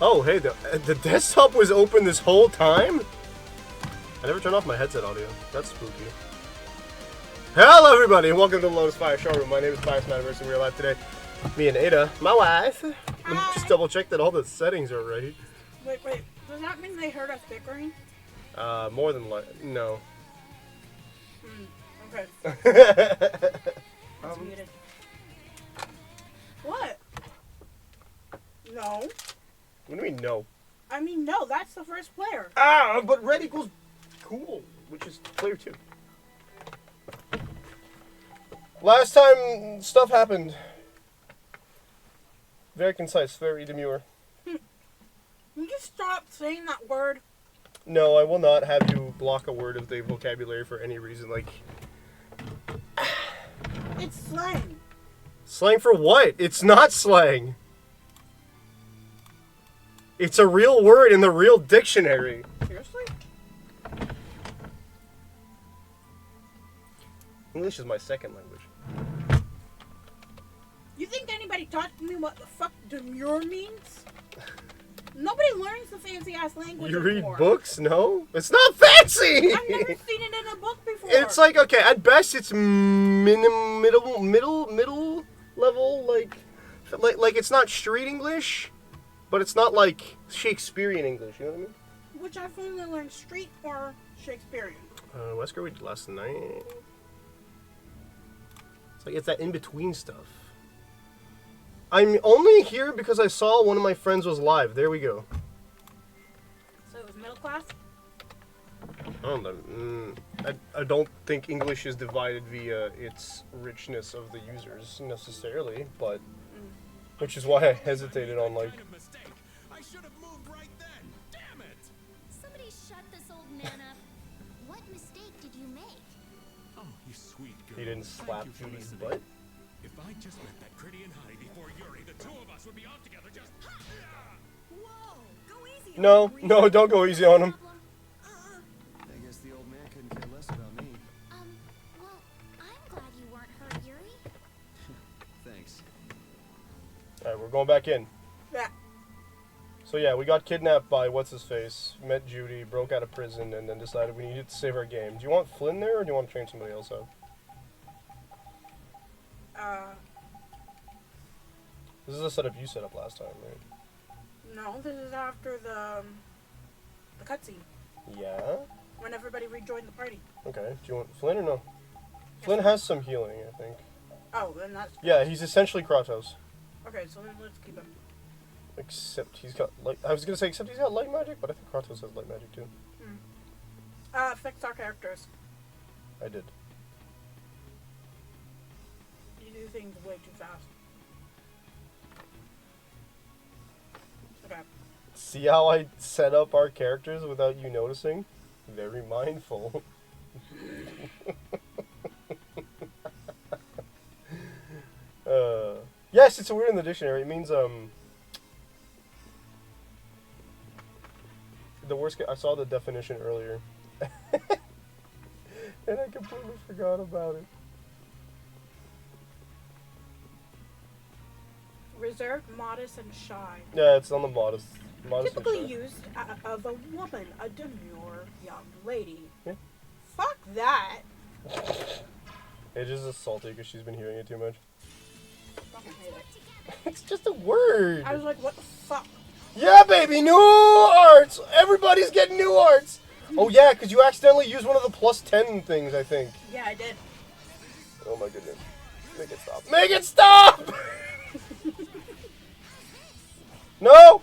Oh, hey, the desktop was open this whole time? I never turned off my headset audio. That's spooky. Hello, everybody, and welcome to the Lotus Fire Showroom. My name is Fire Smatterverse, and we're live today. Me and Ada, my wife. Let me just double check that all the settings are right. Wait. Does that mean they heard us bickering? More than no. Okay. It's muted. What? No. What do you mean, no? I mean, no, that's the first player. But red equals cool, which is player 2. Last time stuff happened. Very concise, very demure. Can you stop saying that word? No, I will not have you block a word of the vocabulary for any reason. Like, It's slang. slang for what? It's not slang. It's a real word in the real dictionary. Seriously? English is my second language. You think anybody taught me what the fuck demure means? Nobody learns the fancy ass language You read anymore. books? No? It's not fancy! I've never seen it in a book before. It's like, okay, at best it's middle level, like it's not street English, but it's not like Shakespearean English, you know what I mean? Which I've only learned street or Shakespearean. Wesker we did last night. It's like, it's that in-between stuff. I'm only here because I saw one of my friends was live. There we go. So it was middle class? I don't think English is divided via its richness of the users necessarily, but which is why I hesitated on like. I should have moved right then. Damn it! Somebody shut this old man up. What mistake did you make? Oh, you sweet girl. He didn't slap Thank you for Judy's listening. butt. If I just met that Critty and Honey before Yuri, the two of us would be out together just. Whoa, go easy. No, don't go easy on him. I guess the old man couldn't care less about me. Well, I'm glad you weren't hurt, Yuri. Thanks. All right, we're going back in. Yeah. So yeah, we got kidnapped by what's-his-face, met Judy, broke out of prison, and then decided we needed to save our game. Do you want Flynn there, or do you want to train somebody else out? This is a setup you set up last time, right? No, this is after the cutscene. Yeah? When everybody rejoined the party. Okay. Do you want Flynn or no? Flynn has some healing, I think. Oh, then that's... Yeah, he's essentially Kratos. Okay, so then let's keep him. Except he's got light... I was gonna say, except he's got light magic, but I think Kratos has light magic too. Fix our characters. I did. You do things way too fast. Okay. See how I set up our characters without you noticing? Very mindful. Yes, it's a word in the dictionary. It means, the worst... I saw the definition earlier. And I completely forgot about it. Reserved, modest, and shy. Yeah, it's on the modest. Typically and shy. used of a woman, a demure young lady. Yeah. Fuck that. It's just salty because she's been hearing it too much. Fucking hate it. It's just a word. I was like, what the fuck? Yeah, baby, new arts. Everybody's getting new arts. Oh yeah, because you accidentally used one of the plus 10 things, I think. Yeah, I did. Oh my goodness. Make it stop. Make it stop! No!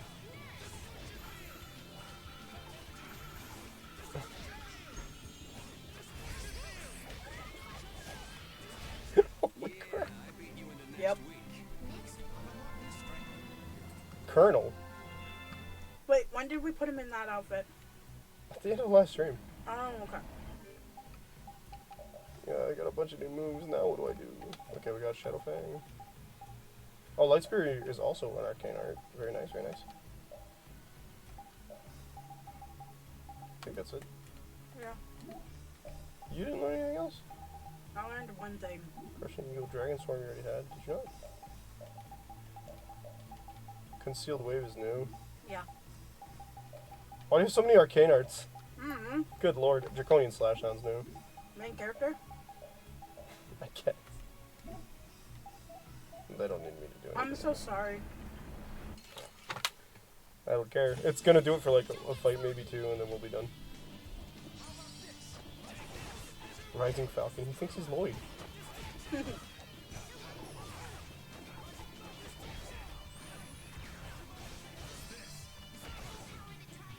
Holy crap. Yep. Colonel? Wait, when did we put him in that outfit? At the end of the last stream. Oh, okay. Yeah, I got a bunch of new moves. Now what do I do? Okay, we got Shadow Fang. Oh, Lightspear is also an arcane art. Very nice, very nice. I think that's it. Yeah. You didn't learn anything else? I learned one thing. Crushing Eagle, Dragon Swarm you already had. Did you not? Concealed Wave is new. Yeah. Why do you have so many arcane arts? Mm-hmm. Good lord. Draconian Slash sounds new. Main character? I guess. They don't need me to do it. I'm so sorry. I don't care. It's gonna do it for like a fight, maybe two, and then we'll be done. Rising Falcon. He thinks he's Lloyd.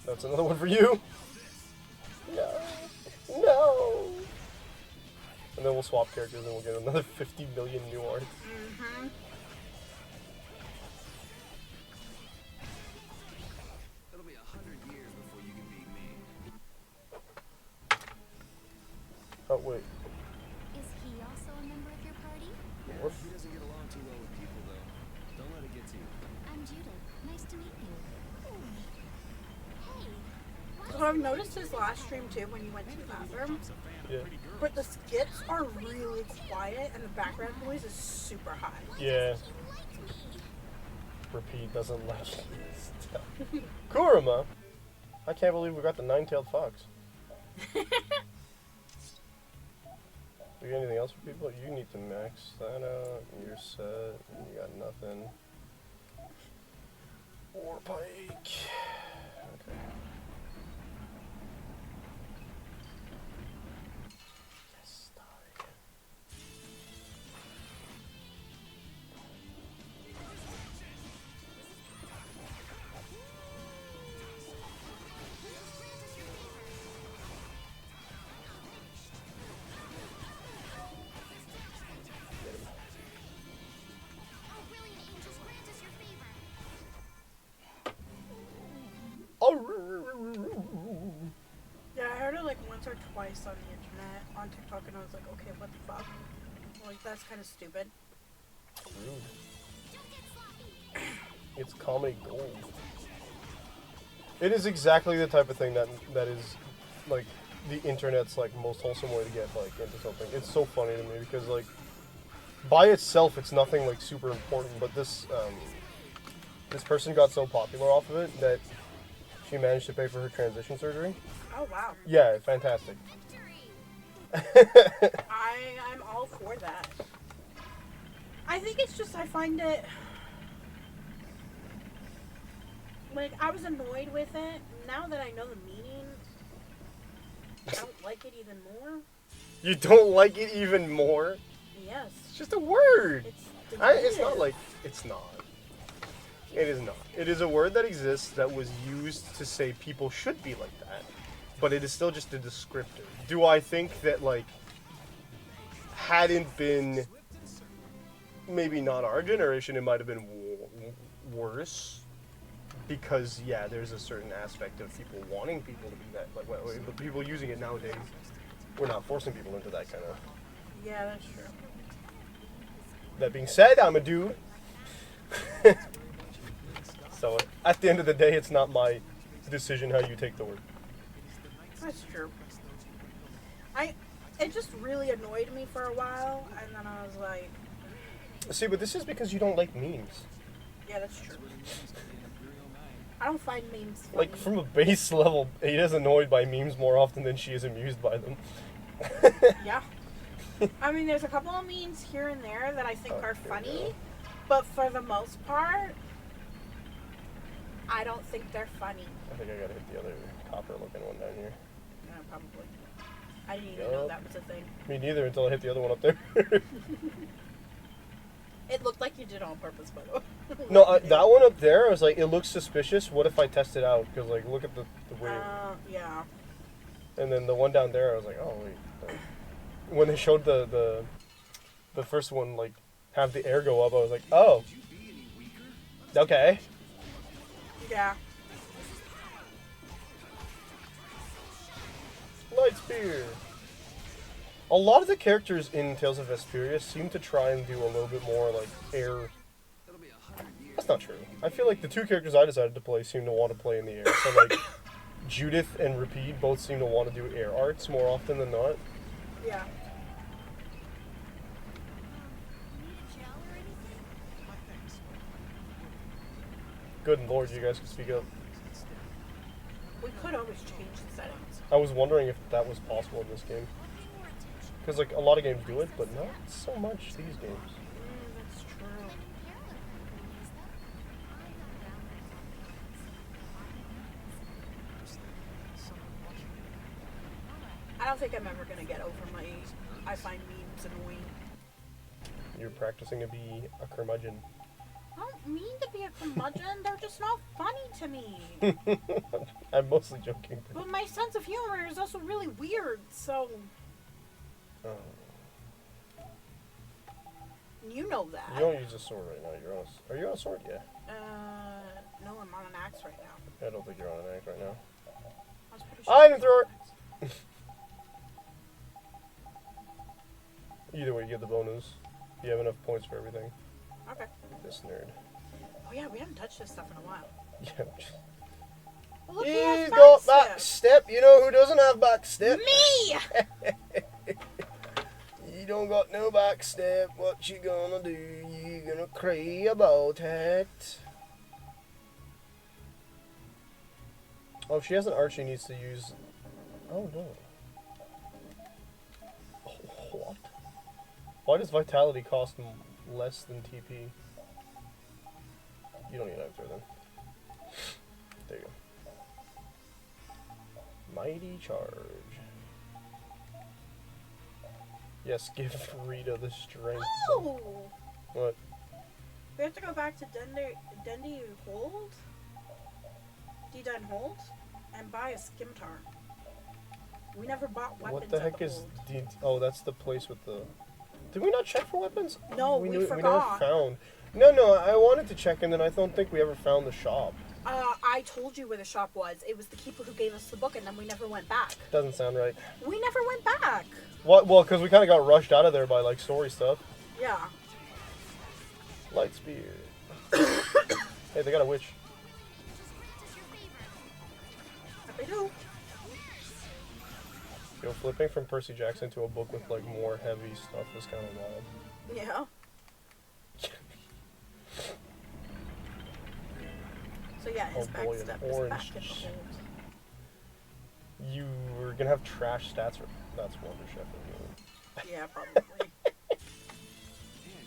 That's another one for you. No. No. And then we'll swap characters and we'll get another 50 million new arts. Mm-hmm. It'll be 100 years before you can beat me. Oh, wait. Is he also a member of your party? What? He doesn't get along too well with people, though. Don't let it get to you. I'm Judith. Nice to meet you. Hey, why So I've noticed his last stream too when you went to the bathroom. Yeah. But the skits are really quiet and the background noise is super high. Yeah. he like me? Repeat doesn't like stuff. Kurama! I can't believe we got the nine-tailed fox. Do you got anything else for people? You need to max that out. You're set. You got nothing. War pike. Okay. Yes, die. Oh, brilliant angels, grant us your favor. Yeah, I heard it like once or twice on the internet, on TikTok, and I was like, okay, what the fuck? Like, that's kind of stupid. Rude. It's comedy gold. It is exactly the type of thing that is like the internet's like most wholesome way to get like into something. It's so funny to me because like by itself it's nothing like super important, but this this person got so popular off of it that she managed to pay for her transition surgery. Oh, wow. Yeah, fantastic. I'm all for that. I think it's just, I find it, like, I was annoyed with it. Now that I know the meaning, I don't like it even more. You don't like it even more? Yes. It's just a word. It's It's not deleted. like it's not. It is not. It is a word that exists that was used to say people should be like that, but it is still just a descriptor. Do I think that like hadn't been maybe not our generation, it might have been worse because yeah, there's a certain aspect of people wanting people to be that like but people using it nowadays, we're not forcing people into that kind of. Yeah, that's true. That being said, I'm a dude. So at the end of the day, it's not my decision how you take the word. That's true. It just really annoyed me for a while, and then I was like, See, but this is because you don't like memes. yeah, that's true. I don't find memes funny. Like, from a base level, Ada's annoyed by memes more often than she is amused by them. Yeah. I mean, there's a couple of memes here and there that I think are here we funny, go. but for the most part, I don't think they're funny. I think I gotta hit the other copper-looking one down here. Yeah, probably. I didn't even know Yup. that was a thing. Me neither until I hit the other one up there. It looked like you did on purpose, by the way. No, that one up there, I was like, it looks suspicious. What if I test it out? Because, like, look at the way. Yeah. And then the one down there, I was like, oh, wait. When they showed the first one, like, have the air go up, I was like, oh. Okay. Yeah. Light Spear. A lot of the characters in Tales of Vesperia seem to try and do a little bit more, like, air. That's not true. I feel like the two characters I decided to play seem to want to play in the air. So, like, Judith and Repeat both seem to want to do air arts more often than not. Yeah. You need a gel or anything? Good lord, you guys can speak up. We could always change the settings. I was wondering if that was possible in this game. Because, like, a lot of games do it, but not so much these games. That's true. I don't think I'm ever gonna get over my. I find memes annoying. You're practicing to be a curmudgeon. I don't mean to be a curmudgeon. They're just not funny to me. I'm mostly joking. But my sense of humor is also really weird. So you know that. You don't use a sword right now. Are you on a sword? Yeah. No, I'm on an axe right now. I don't think you're on an axe right now. I was pretty sure. I'm thrower. Either way, you get the bonus. You have enough points for everything. Okay. This nerd. Oh yeah, we haven't touched this stuff in a while. Yeah. Well, look, He's got back step. You know who doesn't have back step? Me! You don't got no back step. What you gonna do? You gonna cry about it? Oh, if she has an arch, she needs to use. Oh no. Oh, what? Why does vitality cost less than TP? You don't need an answer then. There you go. Mighty charge. Yes, give Rita the strength. Oh! What? We have to go back to Dendi Hold? D-Dun Hold? And buy a Scimitar. We never bought weapons. What the heck is oh, that's the place with the... Did we not check for weapons? No, we never forgot. found. No, I wanted to check and then I don't think we ever found the shop. I told you where the shop was. It was the keeper who gave us the book and then we never went back. Doesn't sound right. We never went back. What? Well, because we kind of got rushed out of there by, like, story stuff. Yeah. Light spear. Hey, they got a witch. They do. Yo, flipping from Percy Jackson to a book with, like, more heavy stuff is kind of wild. Yeah. So yeah, his Oh boy, an backstep is orange. back in the hold. You were gonna have trash stats for... That's Wonder Chef. Yeah, probably.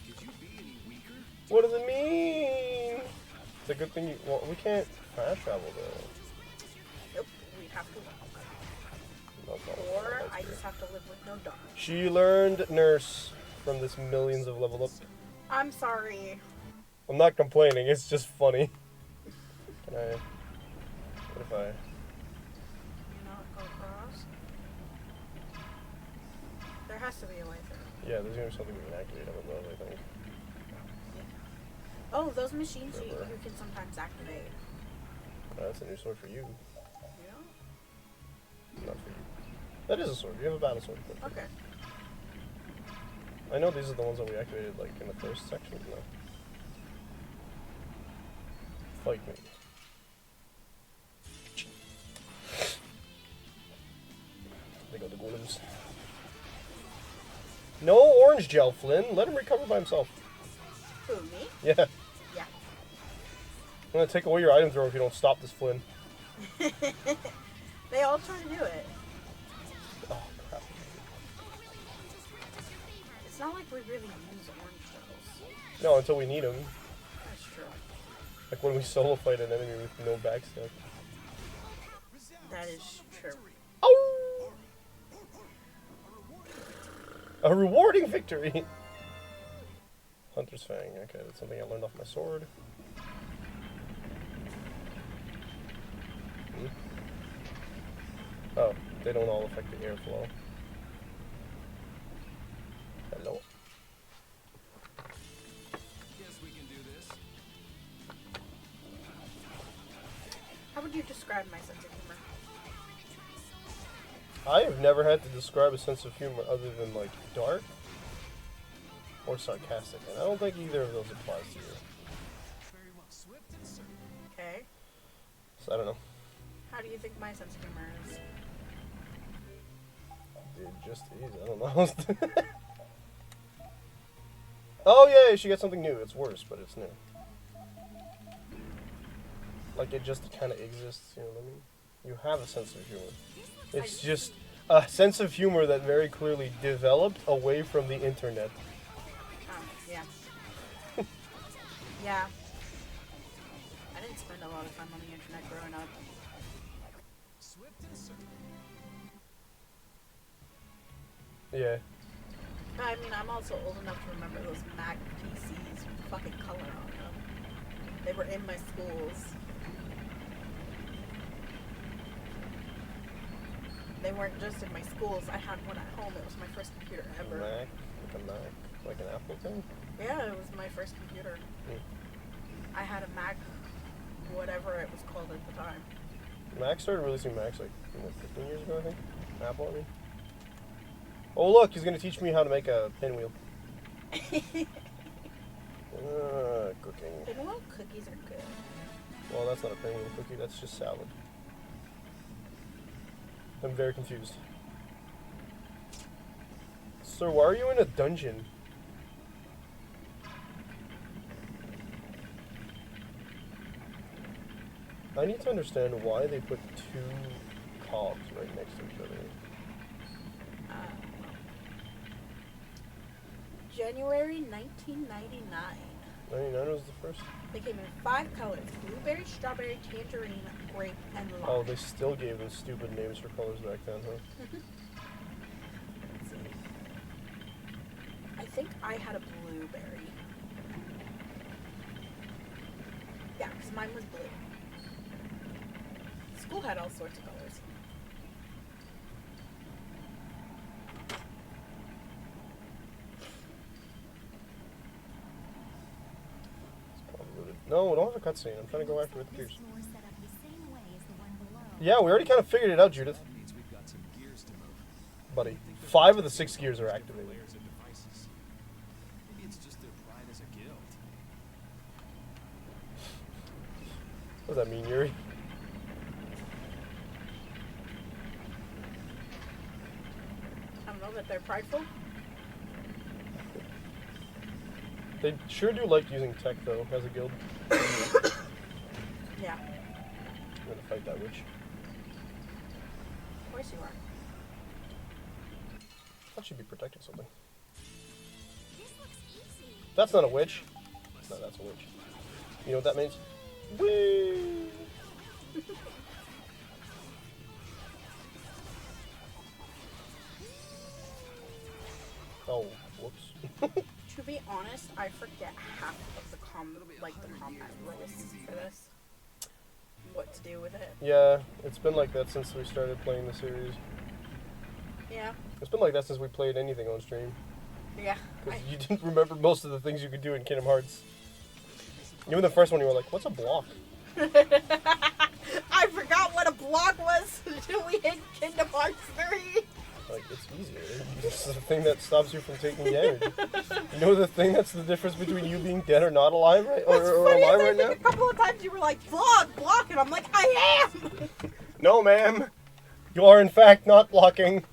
Could you be any weaker? What does it mean? It's a good thing you... Well, we can't fast travel, though. Nope, we'd have to walk. No problem. Or That's I fair. just have to live with no dog. She learned nurse from this millions of level up. I'm sorry. I'm not complaining, it's just funny. Can I... What if I... Not go across. There has to be a way through. Yeah, there's gonna be something we can activate up above, I think. Oh, those machines you can sometimes activate. That's a new sword for you. Yeah? Not for you. That is a sword. You have a battle sword. But Okay. I know these are the ones that we activated, like, in the first section. No. Fight me. They go the golems. No orange gel, Flynn. Let him recover by himself. Who, me? Yeah. Yeah. I'm gonna take away your item throw if you don't stop this, Flynn. They all try to do it. Oh, crap. It's not like we really use orange shells. No, until we need them. That's true. Like when we solo fight an enemy with no backstep. That is true. Oh! A rewarding victory! Hunter's Fang. Okay, that's something I learned off my sword. Oh, they don't all affect the airflow. Hello? Guess we can do this. How would you describe my sense of humor? I have never had to describe a sense of humor other than, like, dark or sarcastic, and I don't think either of those applies to you. Very well. Swift and certain. Okay. So I don't know. How do you think my sense of humor is? It just is. I don't know. Oh yeah, she got something new. It's worse, but it's new. Like, it just kind of exists, you know what I mean? You have a sense of humor. It's just a sense of humor that very clearly developed away from the internet. Yeah. Yeah. I didn't spend a lot of time on the internet growing up. Swift and certain. Yeah. I mean, I'm also old enough to remember those Mac PCs with fucking color on them. They were in my schools. They weren't just in my schools. I had one at home. It was my first computer ever. Mac? Like a Mac? Like an Apple thing? Yeah, it was my first computer. I had a Mac, whatever it was called at the time. Mac started releasing Macs like 15 years ago, I think. Apple, I mean. Oh, look, he's going to teach me how to make a pinwheel. Cooking. Pinwheel cookies are good. Well, that's not a pinwheel cookie, that's just salad. I'm very confused. Sir, why are you in a dungeon? I need to understand why they put two cogs right next to each other. January 1999. 99 was the first? They came in 5 colors: blueberry, strawberry, tangerine, grape, and lime. Oh, they still gave them stupid names for colors back then, huh? Let's see. I think I had a blueberry. Yeah, because mine was blue. School had all sorts of colors. No, don't have a cutscene. I'm trying to go after with the gears. This floor is set up the same way as the one below. Yeah, we already kind of figured it out, Judith. That means we've got some gears to move. Buddy, 5 of the 6 gears are activated. Layers of devices. Maybe it's just their pride as a guild. What does that mean, Yuri? I don't know that they're prideful. They sure do like using tech, though, as a guild. Yeah. I'm gonna fight that witch. Of course you are. I thought she'd be protecting something. This looks easy. That's not a witch. No, that's a witch. You know what that means? Whee! Oh, whoops. To be honest, I forget half of the combat rules for this. What to do with it. Yeah, it's been like that since we started playing the series. Yeah. It's been like that since we played anything on stream. Yeah. Because you didn't remember most of the things you could do in Kingdom Hearts. Even the first one, you were like, what's a block? I forgot what a block was until we hit Kingdom Hearts 3. Like, it's easier. It's the thing that stops you from taking damage. You know the thing that's the difference between you being dead or not alive, right? Or funny alive is I right now? think a couple of times you were like, block, and I'm like, I am! No, ma'am. You are, in fact, not blocking.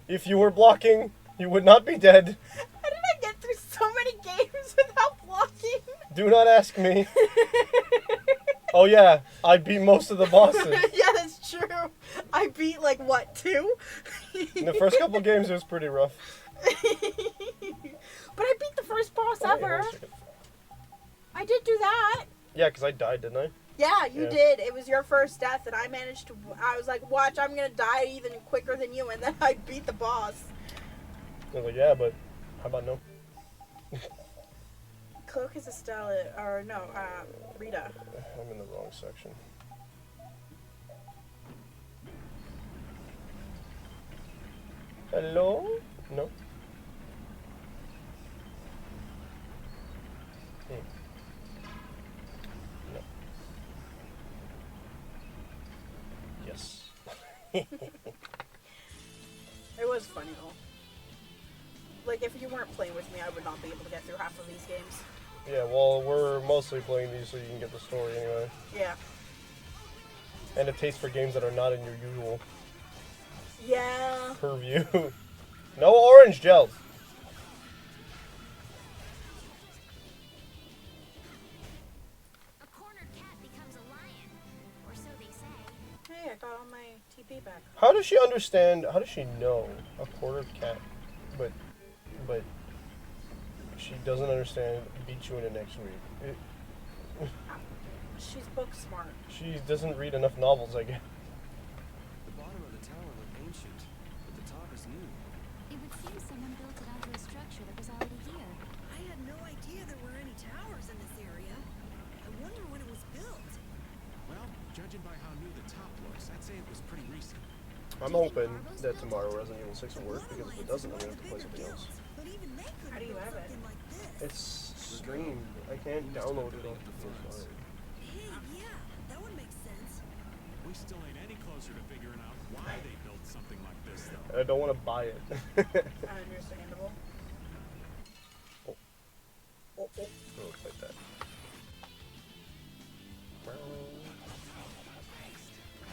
If you were blocking, you would not be dead. How did I get through so many games without blocking? Do not ask me. Oh, yeah. I beat most of the bosses. Yeah, that's true. I beat, like, what, 2? In the first couple games, it was pretty rough. But I beat the first boss Oh, wait, ever. wait a second. I did do that. Yeah, because I died, didn't I? Yeah, you Yeah. did. It was your first death, and I managed to. I was like, watch, I'm gonna die even quicker than you, and then I beat the boss. I was like, yeah, but how about no? Cloak is Estella, or no, Rita. I'm in the wrong section. Hello? No? No. Yes. It was funny though. Like, if you weren't playing with me, I would not be able to get through half of these games. Yeah, well, we're mostly playing these so you can get the story anyway. Yeah. And a taste for games that are not in your usual Yeah. purview. No orange gels. A cornered cat becomes a lion. feedback. How does she understand? How does she know a quarter cat, but she doesn't understand beat you in it next week? She's book smart. She doesn't read enough novels, I guess. The bottom of the tower looked ancient, but the top is new. It would seem someone built it onto a structure that was already here. I had no idea there were any towers in this area. I wonder when it was built. Well, judging by how new the top looks, I'd say it was pretty recent. I'm hoping that tomorrow Resident Evil 6 will work, because if it doesn't, I'm gonna have to play something else. But even they couldn't How do you build have it? something like this. It's streamed. I can't download it off the PS5. Hey, yeah, that would make sense. We still ain't any closer to figuring out why they built something like this, though. I don't want to buy it. Understandable. Oh. Oh, oh. Oh, it's like that.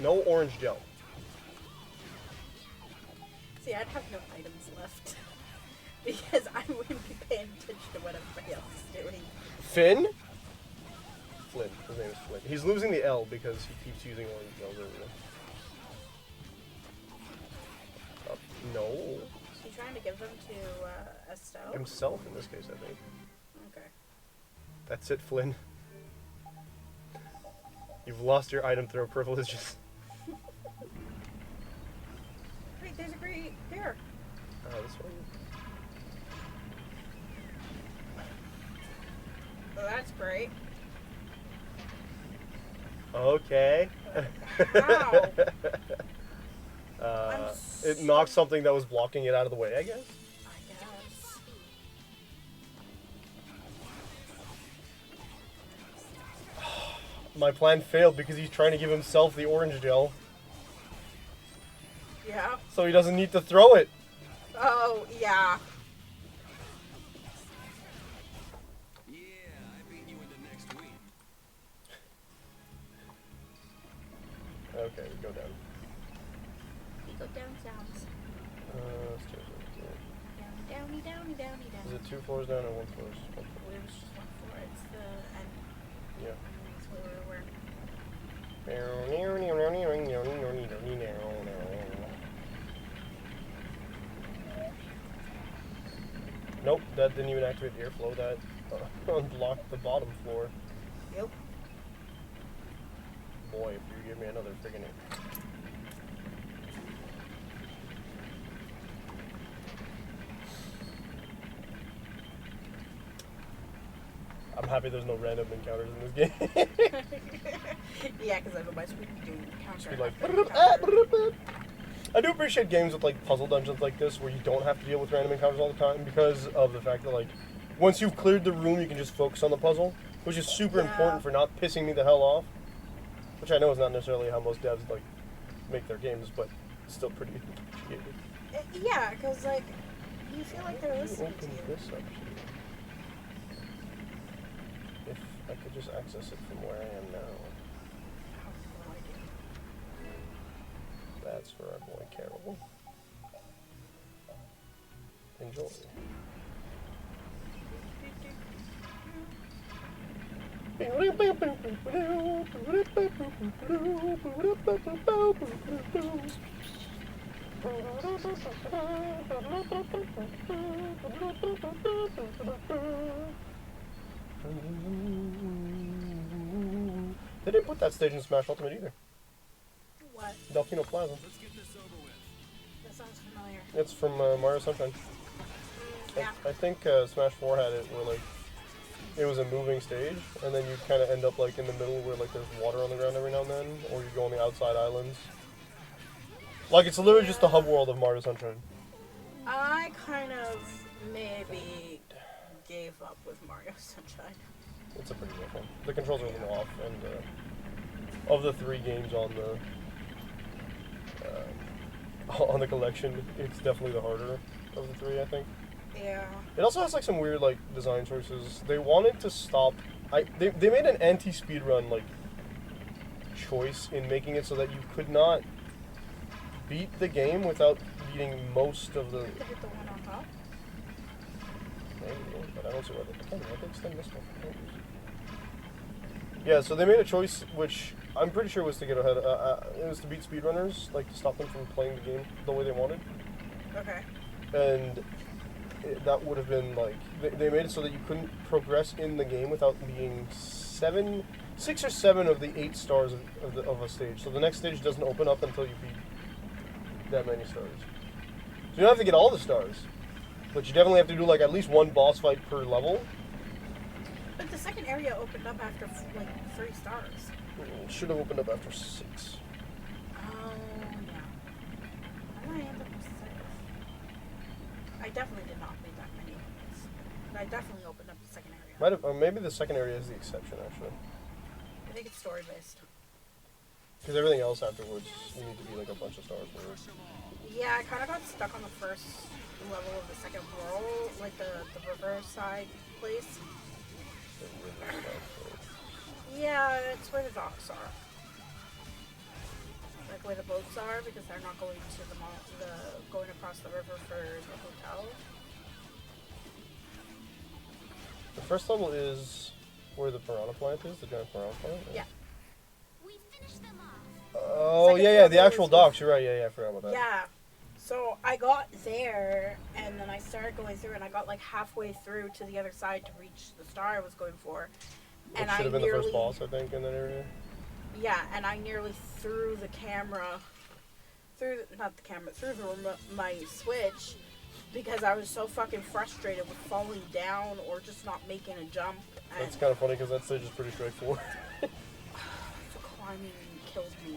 No orange gel. See, I'd have no items left. Because I wouldn't be paying attention to what everybody else is doing. Finn? Flynn. His name is Flynn. He's losing the L because he keeps using orange gels over there. No. Is he trying to give them to Estelle? Himself in this case, I think. Okay. That's it, Flynn. You've lost your item throw privileges. Wait, there's a great here. This one. Oh, that's great. Okay. Ow. It knocked something that was blocking it out of the way, I guess. I guess. My plan failed because he's trying to give himself the orange gel, Yeah. so he doesn't need to throw it. Oh, yeah. Yeah, I beat you into next week. Okay, we go down. You go down sounds. Let's change it. Downy, downy, downy, downy. Is it 2 floors down or 1 floor? It's 1 floor. It was just one floor. It's the end. Yeah. That's where we were. Nope, that didn't even activate the airflow. That unblocked the bottom floor. Yep. Boy, if you give me another friggin' I'm happy there's no random encounters in this game. Yeah, because otherwise we'd be doing counter. Be like, after encounter. I do appreciate games with like puzzle dungeons like this where you don't have to deal with random encounters all the time because of the fact that like once you've cleared the room you can just focus on the puzzle, which is super Yeah. important for not pissing me the hell off. Which I know is not necessarily how most devs like make their games, but it's still pretty appreciated. Yeah, because like you feel like they're listening to Open you. this up here. If I could just access it from where I am now. No idea. That's for our boy Carol. Enjoy. They didn't put that stage in Smash Ultimate either. What? Delfino Plaza. Let's get this over with. That sounds familiar. It's from Mario Sunshine. Yeah. I think Smash 4 had it where like it was a moving stage, and then you kind of end up like in the middle where like there's water on the ground every now and then, or you go on the outside islands. Like it's literally just the hub world of Mario Sunshine. I kind of maybe gave up with Mario Sunshine. It's a pretty rough one. The controls are a little off, and of the 3 games on the collection, it's definitely the harder of the 3, I think. Yeah. It also has like some weird like design choices. They wanted to stop. They made an anti-speedrun like choice in making it so that you could not beat the game without beating most of the. Could hit the one on top. Maybe, but I don't see why they can. I can extend this one. Yeah, so they made a choice which I'm pretty sure it was to get ahead. It was to beat speedrunners, like to stop them from playing the game the way they wanted. Okay. And that would have been like they made it so that you couldn't progress in the game without being 6 or 7 of the 8 stars of a stage. So the next stage doesn't open up until you beat that many stars. So you don't have to get all the stars, but you definitely have to do like at least one boss fight per level. But the second area opened up after like 3 stars. It should have opened up after 6. Oh yeah. How did I end up with 6? I definitely did not make that many ones. But I definitely opened up the second area. Might have, or maybe the second area is the exception actually. I think it's story based. Because everything else afterwards, you need to be like a bunch of stars for it. Yeah, I kind of got stuck on the first level of the second world, like the riverside place. The river stuff, Yeah, it's where the docks are. Like where the boats are, because they're not going to the mall, going across the river for the hotel. The first level is where the piranha plant is, the giant piranha plant. Yeah. We finished them off. Oh Second yeah, the level actual is docks. You're right. Yeah, I forgot about that. Yeah. So I got there, and then I started going through, and I got like halfway through to the other side to reach the star I was going for. Which And should I have been nearly, the first boss, I think, in that area. Yeah, and I nearly threw the camera, through my Switch, because I was so fucking frustrated with falling down or just not making a jump. And That's kind of funny because that stage is pretty straightforward. the climbing killed me.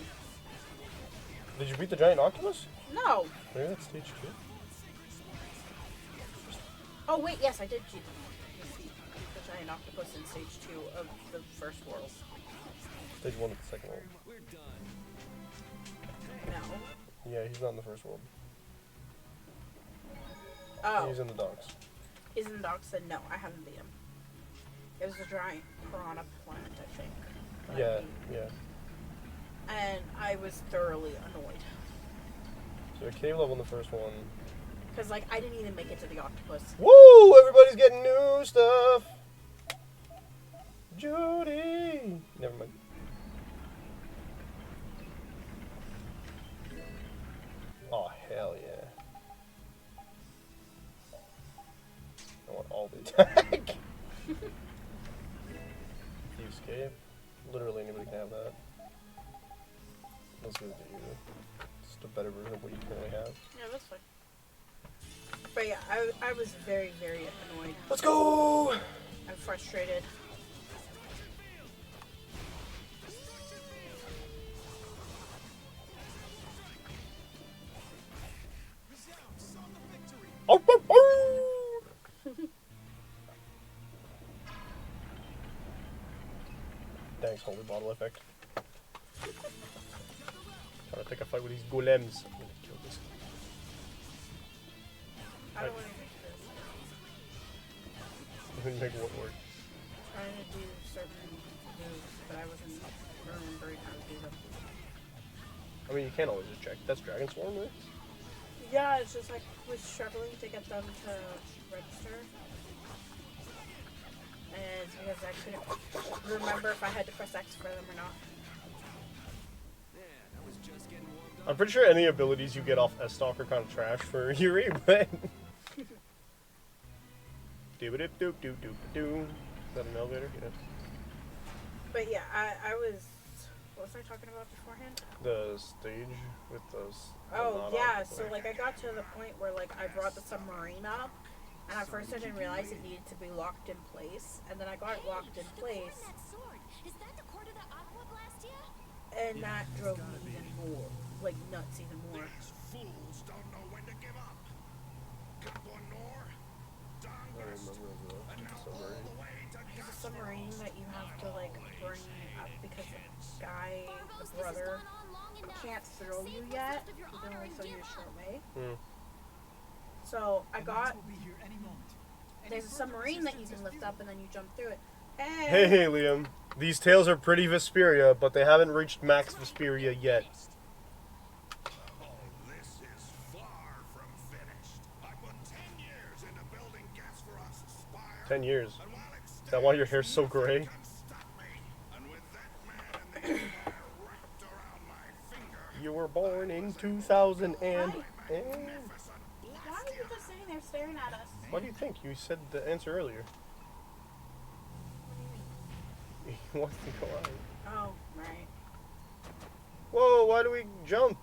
Did you beat the giant octopus? No. Maybe that's stage 2. Oh wait, yes, I did defeat the giant octopus in stage 2 of the first world. Stage 1 of the second world. We're done. No. Yeah, he's not in the first world. Oh. He's in the docks. He's in the dock said no, I haven't beat him. It was a giant piranha plant, I think. that I Yeah, beat. yeah. And I was thoroughly annoyed. So a cave level in the first one. Because, like, I didn't even make it to the octopus. Woo! Everybody's getting new stuff! Judy! Never mind. Oh, hell yeah. I want all the attack. Thieves Cave. Literally anybody can have that. Let's give it to you. Just a better version of what you currently have. Yeah, that's fine. But yeah, I was very, very annoyed Let's go! and frustrated. Oh, oh, oh. Thanks, holy bottle effect. Trying to pick a fight with these golems. I'm gonna kill this. I don't want to make this. I'm gonna make what work. Trying to do certain moves, but I wasn't remembering how to do them. I mean, you can't always just check. That's Dragon Swarm, right? Yeah, it's just like was struggling to get them to register. And it's because I couldn't remember if I had to press X for them or not. Man, I was just getting warmed up. I'm pretty sure any abilities you get off S-Stock are kind of trash for Yuri, but... Doop-a-doop-doop-doop-doop-doop. Is that an elevator? Yeah. But yeah, I was... What was I talking about beforehand? The stage with those... Oh, yeah, so like I got to the point where like I brought the submarine up, and at first I didn't realize it needed to be locked in place, and then I got it locked in place, That sword. Is that the core to the Aqua Blastia? and that drove me even more, like nuts even more. These fools don't know when to give up. Got one more. I don't remember And now all the the way to There's a submarine that you have to like bring up because the guy, Barvos, the this has brother, gone on long enough. can't throw you Save what's yet. left of your He can honor only and throw you a give short up. way. Hmm. So I got, will be here any moment. there's a submarine that you can lift up and then you jump through it. Hey, Liam. These tails are pretty Vesperia, but they haven't reached max Vesperia yet. This is far from finished. I put 10 years into building gas for us Spire. 10 years. And while it Is that why your hair's so gray? can stop me. And with that man in the You were born in 2000 and... Why are you just sitting there staring at us? What do you think? You said the answer earlier. He wants to go out. Oh, right. Whoa, why do we jump?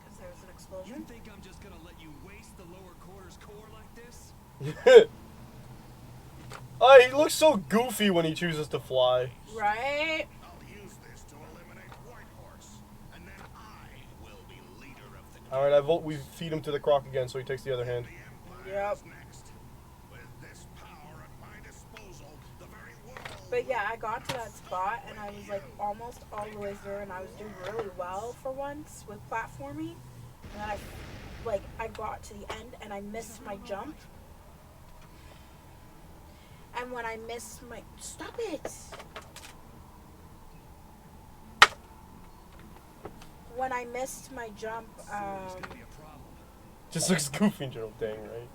Because there was an You explosion. think I'm just gonna let you waste the lower quarters core like this? Oh, he looks so goofy when he chooses to fly. Right? I'll use this to eliminate Whitehorse, and then I will be leader of the Alright, I vote we feed him to the croc again so he takes the other hand. Empire Yep. is next. With this power at my disposal, the very world. But yeah, I got to that spot and I was like almost all the way through and I was doing really well for once with platforming. And then I got to the end and I missed my jump. And when I missed my... Stop it! When I missed my jump, It's gonna be a problem. Just looks goofy in general, dang, right?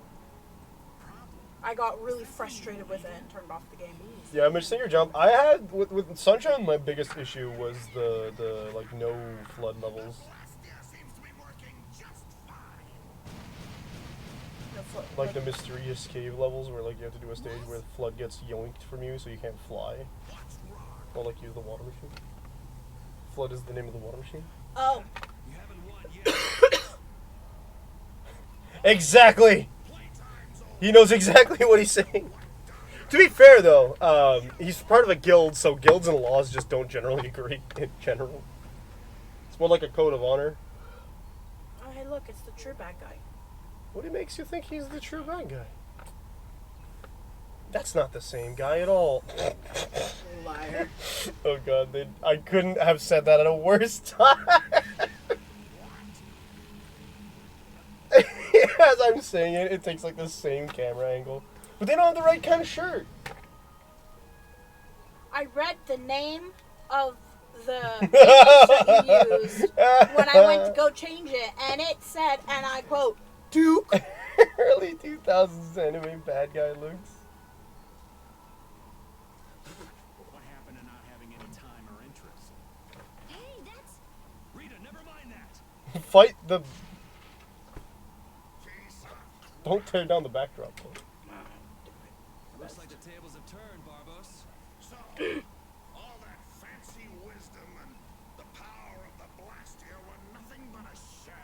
I got really frustrated with it and turned off the game. Yeah, Mitch, say your jump. I had, with Sunshine, my biggest issue was the like, no flood levels. Blastia seems to be working just fine. Like the mysterious cave levels where, like, you have to do a stage where the flood gets yoinked from you so you can't fly. What's wrong? Or, like, use the water machine. Flood is the name of the water machine. Oh, You haven't won yet. Exactly! Playtime's over. He knows exactly what he's saying. To be fair, though, he's part of a guild, so guilds and laws just don't generally agree in general. It's more like a code of honor. oh, hey, look, it's the true bad guy. What makes you think he's the true bad guy? That's not the same guy at all. Liar. Oh god, I couldn't have said that at a worse time. As I'm saying it, it takes like the same camera angle. But they don't have the right kind of shirt. I read the name of the image that you used when I went to go change it, and it said, and I quote, Duke. Early 2000s anime bad guy looks. What happened to not having any time or interest? Hey, that's Rita, never mind that. Fight the... Jeez, Don't tear down the backdrop, though. Looks like the tables have turned, Barbos. so, all that fancy wisdom and the power of the Blastia were nothing but a sham.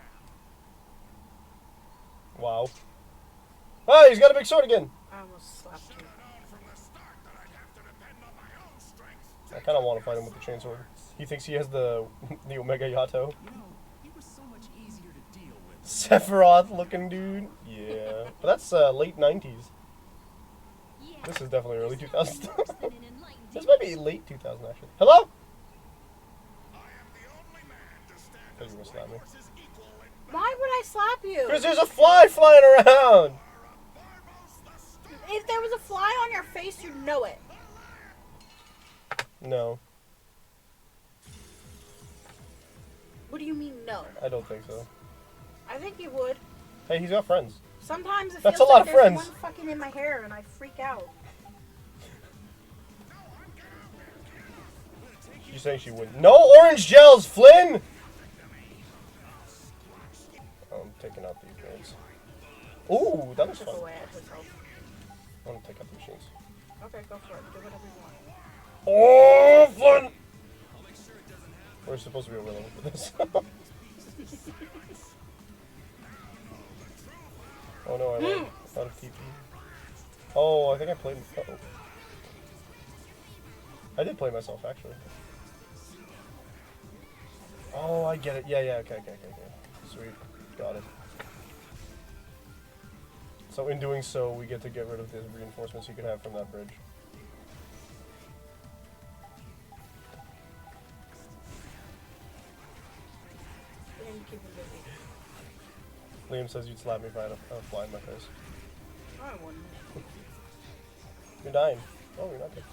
Wow. Ah, he's got a big sword again. I almost slapped Should you. have known from the start that I'd have to depend on my own strength. I kind of want to fight him with the chainsaw. He thinks he has the Omega Yato. You know, he was so much easier to deal with. Sephiroth looking dude. Yeah. But that's late 90s. yeah. This is definitely early There's nothing 2000s. worse than an enlightened This might be late 2000 actually. Hello? I am the only man to stand Thought as you were gonna slap me. Whitehorse's equal in Why would I slap you? Because there's a fly flying around. Barbos the Star. If there was a fly on your face, you'd know it. No, What do you mean, no? I don't think so. I think you would. Hey, he's got friends. Sometimes it That's feels a lot like of there's friends. one fucking in my hair and I freak out. She's saying she wouldn't. No orange gels, Flynn! I'm taking out these guys. Ooh, that was Took fun. away at his health. I'm gonna take out the machines. Okay, go for it. Do whatever you want. Oh, Flynn! We're supposed to be over level for this. Oh no, I went out of TP. Oh, I think I played. Oh. I did play myself actually. Oh, I get it. Yeah, okay. Sweet. Got it. So in doing so, we get to get rid of the reinforcements you could have from that bridge. And keep him busy. Liam says you'd slap me if I had a fly in my face. I wouldn't. You're dying. Oh, you're not dead.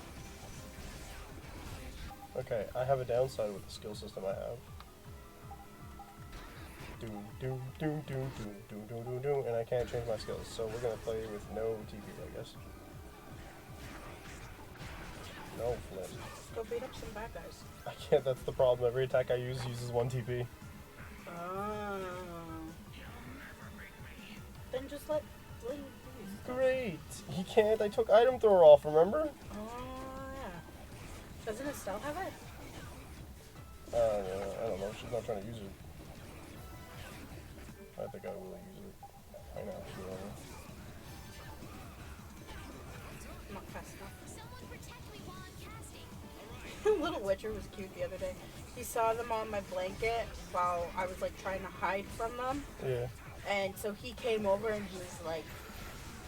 Okay, I have a downside with the skill system I have. And I can't change my skills, so we're gonna play with no TP, I guess. No, Flynn. Go beat up some bad guys. I can't, that's the problem. Every attack I use uses 1 TP. Oh. Then just let Flynn do. Great! He can't, I took item thrower off, remember? Oh, yeah. Doesn't Estelle have it? I don't know, she's not trying to use it. I think I will use it. I know, she will. Not fast enough. Someone protect me while I'm casting. Little Witcher was cute the other day. He saw them on my blanket while I was like trying to hide from them. Yeah. And so he came over and he was like,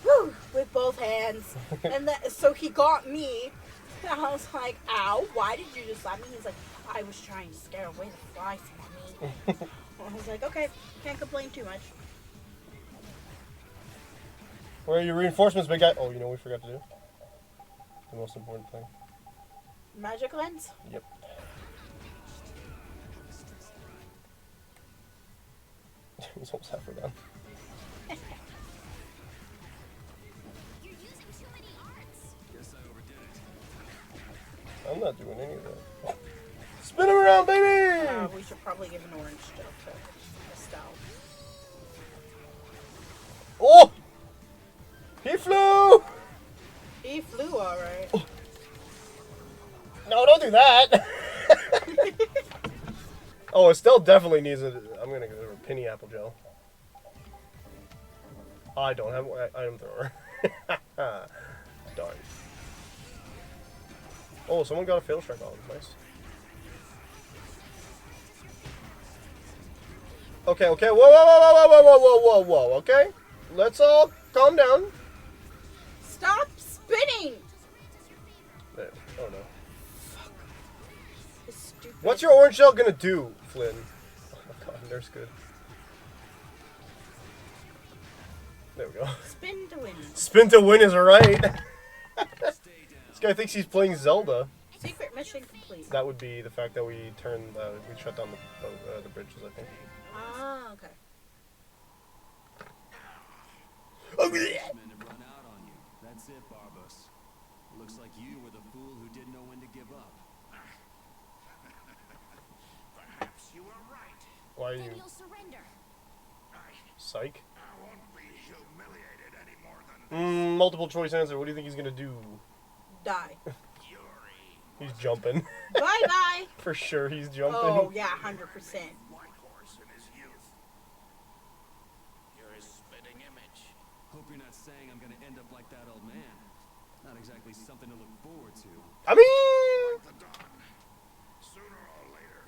woo, with both hands. And so he got me. And I was like, ow, why did you just slap me? He's like, I was trying to scare away the flies from me. I was like, okay, can't complain too much. Where are your reinforcements, big guy? Oh, you know what we forgot to do? The most important thing. Magic lens? Yep. He's almost halfway done. You're using too many arts. Guess I overdid it. I'm not doing any of that. Spin him around, baby! We should probably give an orange still to Estelle. Oh! He flew! He flew alright. No, don't do that! Oh, Estelle definitely needs a... I'm gonna give her a penny apple gel. I don't have item thrower. Darn. Oh, someone got a fail strike off. Nice. Okay, okay. Whoa, whoa, whoa, whoa, whoa, whoa, whoa, whoa, whoa. Okay? Let's all calm down. Stop spinning! There. Oh, no. It's stupid. What's your orange shell gonna do, Flynn? Oh, my God. There's good. There we go. Spin to win. Spin to win is right. This guy thinks he's playing Zelda. Secret mission complete. That would be the fact that we turned, we shut down the bridges, I think. Ah, okay. Men have run out on you. That's it, Barbos. Looks like you were the fool who didn't know when to give up. Perhaps you were right. Why are Then you you'll surrender. psych? I won't be humiliated any more than Multiple choice answer. What do you think he's gonna do? Die. Fury. He's jumping. Bye-bye. For sure he's jumping. Oh, yeah, 100%. White horse in his youth. You're his spitting image. Hope you're not saying I'm gonna end up like that old man. Not exactly something to look forward to. I mean... The dawn. Sooner or later,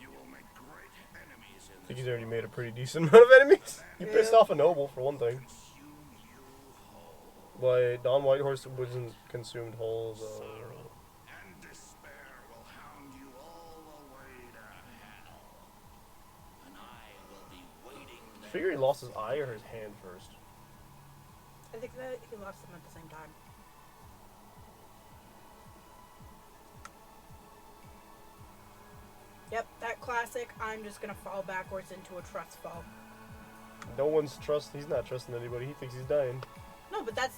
you will make great enemies in I think this he's already world. made a pretty decent amount of enemies. You pissed off a noble, for one thing. Consume you whole. But Don Whitehorse wasn't consumed whole, though. And despair will hound you all the way to hell. And I will be waiting I there. figure he lost his eye or his hand first. I think that he lost them at the same time. Yep, that classic, I'm just gonna fall backwards into a trust fall. No one's he's not trusting anybody. He thinks he's dying. No, but that's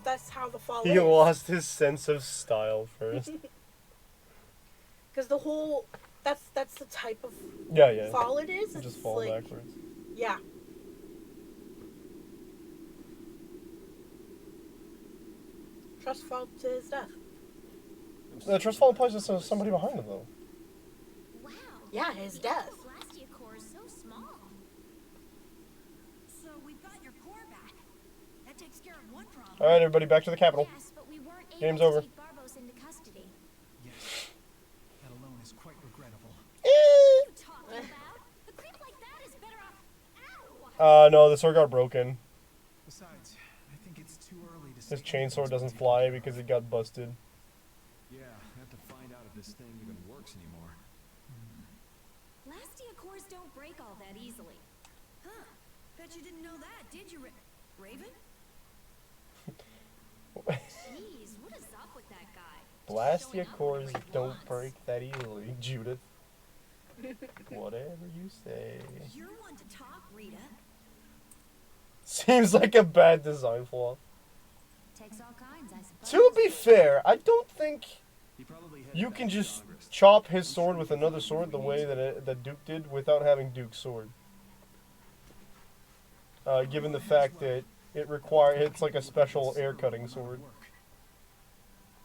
that's how the fall He is. lost his sense of style first. Because that's the type of Yeah, yeah. fall it is. Just It's fall like, backwards. Yeah. Trust fall to his death. The trust fall applies to somebody behind him, though. Wow. Yeah, his the death. Blastia core is so small. So we've got your core back. That takes care of one problem. Alright, everybody, back to the capital. Yes, but we weren't able Game's to over. take Barbos into custody. Yes. That alone is quite regrettable. What are you talking about? A creep like that is better off. Ow! No, the sword got broken. Besides, I think it's too early to His say chainsaw anything's doesn't been fly taken because care it got busted. Yeah, I have to find out if this thing even works anymore. Blastia cores don't break all that easily. Huh. Bet you didn't know that, did you, Raven? Jeez, what is up with that guy? Just Blastia showing up cores whenever he don't wants. break that easily, Judith. Whatever you say. You're one to talk, Rita. Seems like a bad design flaw. Takes all kinds, I suppose. To be fair, I don't think He probably headed you back can to just Congress. chop his sword with another sword the way that Duke did without having Duke's sword. Given the fact that it's like a special air cutting sword.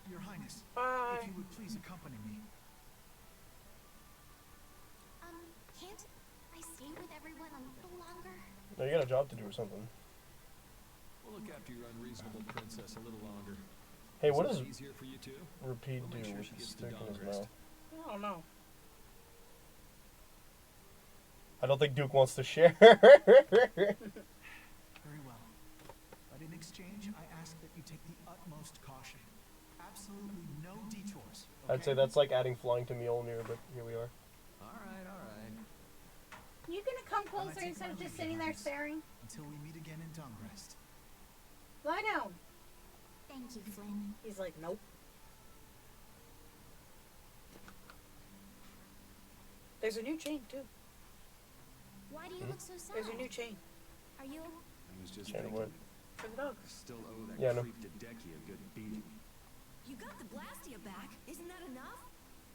Your Highness, Bye. if you would please accompany me. Can't I stay with everyone a little longer? Now you got a job to do or something. We'll look after your unreasonable princess a little longer. Hey, what does Is that easier for you too? Repeat We'll make do sure with she the gets to stick in his Dongrest. mouth? I don't know. I don't think Duke wants to share. Very well. But in exchange, I ask that you take the utmost caution. Absolutely no detours. I'd say okay? that's like adding flying to Mjolnir, but here we are. Alright, alright. You gonna come closer instead of just sitting there staring? Until we meet again in Dongrest. Lie down. Thank you, Flynn. He's like, nope. There's a new chain too. Why do you look so sad? There's a new chain Are you? I was just Chain of thinking, what? for the dog. I still owe that Yeah, I know. creep to Decky a good beating. You got the Blastia back. Isn't that enough?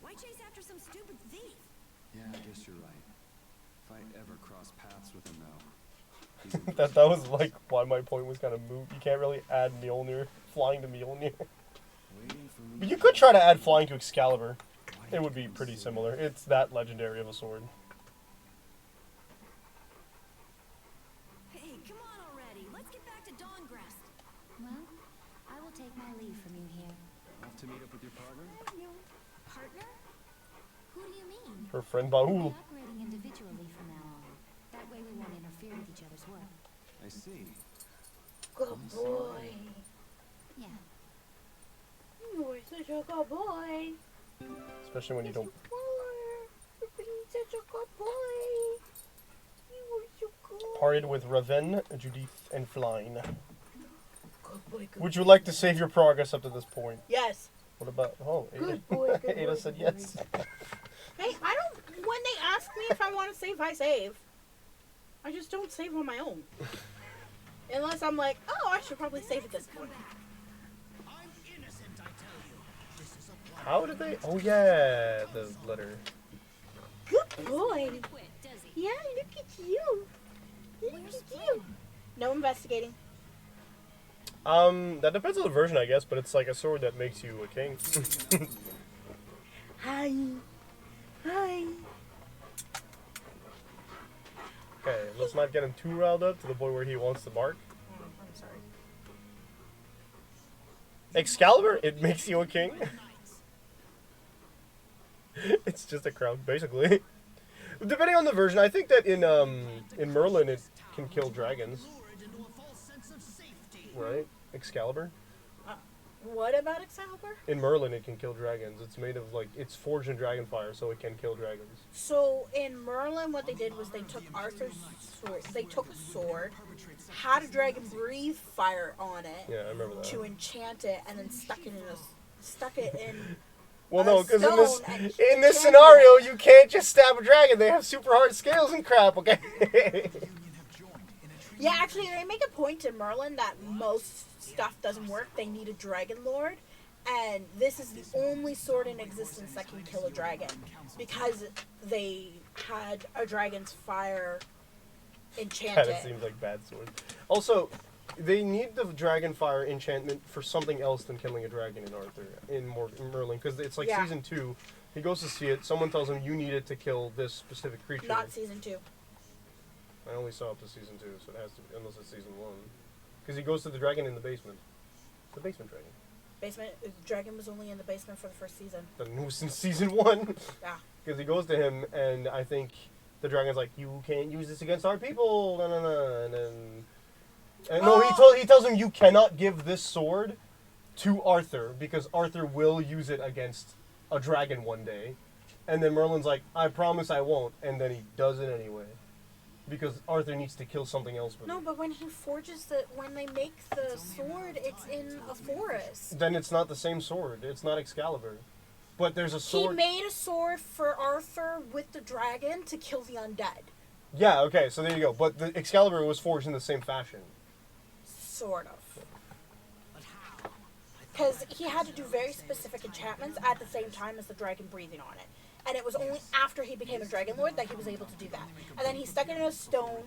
Why chase after some stupid thief? Yeah, I guess you're right. If I ever cross paths with him though. He's in that was like why my point was kind of moot. You can't really add Mjolnir, flying to Mjolnir. waiting for me. But you could try to add flying to Excalibur. It would be pretty similar. It's that legendary of a sword. Hey, come on already. Let's get back to Dongrest. Well, I will take my leave from you here. Off to meet up with your partner? Partner? Who do you mean? Her friend We'll Baul. be operating individually from now on. That way we won't interfere with each other's work. I see. Good boy. Yeah. You're such a good boy. Especially when you don't. You're being such a good boy. You were so good. Parted with Raven, Judith, and Flyne. Good boy, good Would you like to save your progress up to this point? Yes. What about? Oh, Ada. Good boy, good Ada boy, said good yes. Hey, I don't. When they ask me if I want to save, I save. I just don't save on my own. Unless I'm like, oh, I should probably save at this point. I'm innocent, I tell you. This is a plot. How did they? Oh yeah, the letter. Good boy. Quit, does he? Yeah, look at you. Look Where's at you. Flynn? No investigating. That depends on the version, I guess, but it's like a sword that makes you a king. Hi. Hi. Okay, let's not get him too riled up to the point where he wants to bark. I'm sorry. Excalibur, it makes you a king. It's just a crown, basically. Depending on the version, I think that in Merlin it can kill dragons, Lured into a false sense of safety. right? Excalibur. What about Excalibur? In Merlin, it can kill dragons. It's made of like it's forged in dragon fire, so it can kill dragons. So in Merlin, what they did was they took Arthur's sword. They took a sword, had a dragon breathe fire on it Yeah, I remember that. to enchant it, and then stuck it in. Well, no, because in this stone and in this enchanted scenario, it. you can't just stab a dragon. They have super hard scales and crap. Okay. Yeah, actually, they make a point in Merlin that most stuff doesn't work. They need a dragon lord, and this is the only sword in existence that can kill a dragon because they had a dragon's fire Kind of enchanted. seems like bad sword. Also, they need the dragon fire enchantment for something else than killing a dragon in Arthur in Merlin, because it's like Yeah. season 2. He goes to see it. Someone tells him you need it to kill this specific creature. Not season 2. I only saw up to season 2, so it has to be, unless it's season 1. Because he goes to the dragon in the basement. The basement dragon. The dragon was only in the basement for the first season. The new since season 1. Yeah. Because he goes to him, and I think the dragon's like, "You can't use this against our people." No, no, no. And then, no, he tells him you cannot give this sword to Arthur because Arthur will use it against a dragon one day. And then Merlin's like, "I promise I won't," and then he does it anyway. Because Arthur needs to kill something else with No, it. but when when they make the sword, it's in a forest. Then it's not the same sword. It's not Excalibur. But there's a He sword. made a sword for Arthur with the dragon to kill the undead. Yeah, okay, so there you go. But the Excalibur was forged in the same fashion. Sort of. But how? because he had to do very specific enchantments at the same time as the dragon breathing on it. And it was only after he became a Dragon Lord that he was able to do that. And then he stuck it in a stone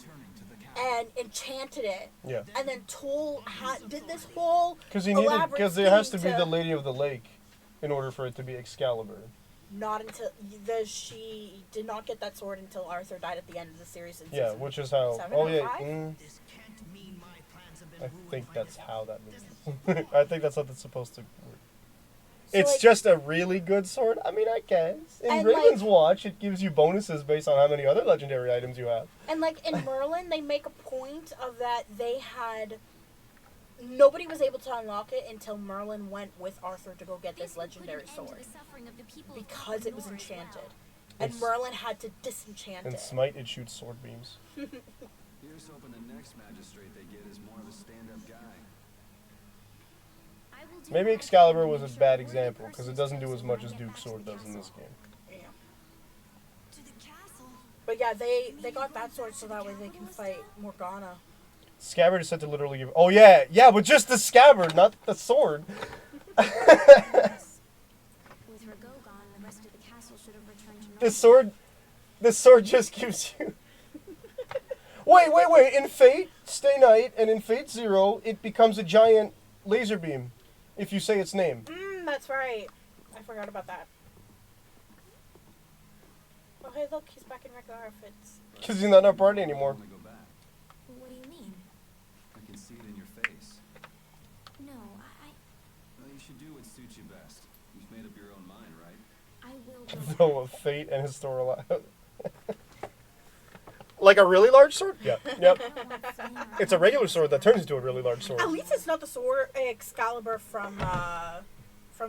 and enchanted it. Yeah. And then did this whole Because elaborate it has to scheme be the Lady of the Lake in order for it to be Excalibur. Not until she did not get that sword until Arthur died at the end of the series. In Yeah, season which is how. 7 Oh or yeah. 5? This can't mean my plans have been I ruined think by that's this. how that moves. I think that's how that's supposed to work. So, It's like- just a really good sword. I mean, I guess. In And, Raven's like- Watch, it gives you bonuses based on how many other legendary items you have. And like in Merlin, they make a point of that they had nobody was able to unlock it until Merlin went with Arthur to go get this legendary sword because it was enchanted, and It's- Merlin had to disenchant In it. Smite, it shoots sword beams. Here's hoping the next magistrate they get is more of a stand-up guy. Maybe Excalibur was a bad example, because it doesn't do as much as Duke's sword does in this game. Yeah. To the castle. But yeah, they got that sword so that way they can fight Morgana. Scabbard is said to literally give... Oh, yeah, but just the scabbard, not the sword. With Rago gone, the rest of the castle should have returned to normal. The sword just gives you... Wait. In Fate, Stay Night, and in Fate Zero, it becomes a giant laser beam, if you say its name. That's right. I forgot about that. Oh hey, look, he's back in regular outfits. Because he's not in our party anymore. I want to go back. What do you mean? I can see it in your face. No, Well, you should do what suits you best. You've made up your own mind, right? I will go. Though of Fate and historical... Like a really large sword? Yeah. Yep. It's a regular sword that turns into a really large sword. At least it's not the sword Excalibur from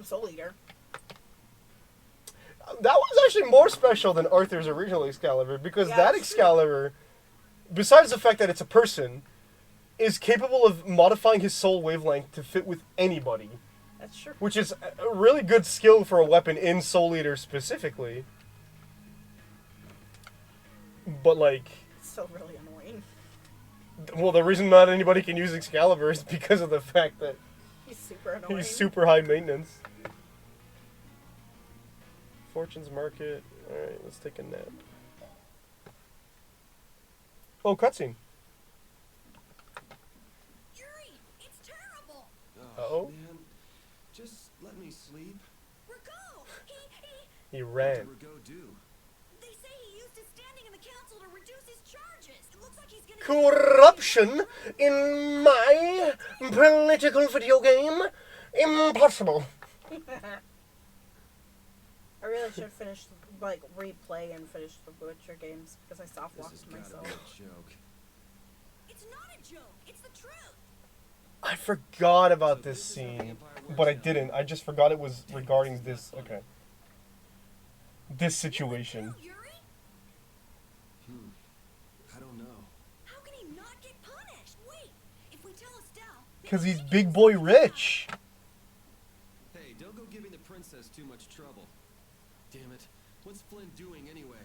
Soul Eater. That was actually more special than Arthur's original Excalibur, because Yeah, that that's true. Excalibur, besides the fact that it's a person, is capable of modifying his soul wavelength to fit with anybody, That's true. which is a really good skill for a weapon in Soul Eater specifically. But like, It's still really annoying. well, the reason not anybody can use Excalibur is because of the fact that He's super annoying. he's super high maintenance. Fortune's Market. Alright, let's take a nap. Oh, cutscene. Yuri, it's terrible. Uh-oh. Man, just let me sleep. Rago, He What ran. did Rago do? they say he used his standing in the council to reduce his charges. It looks like he's gonna. Corruption in my political video game? Impossible. I really should finish, like, replay and finish the Witcher games because I soft This has locked gotta myself. be a joke. It's not a joke. It's the truth. I forgot about this scene, but I didn't. I just forgot it was regarding this. Okay. This situation. No, Yuri. I don't know. How can he not get punished? Wait, if we tell Estelle. Because he's big boy rich. Hey, don't go giving the princess too much trouble. Damn it. What's Flynn doing anyway?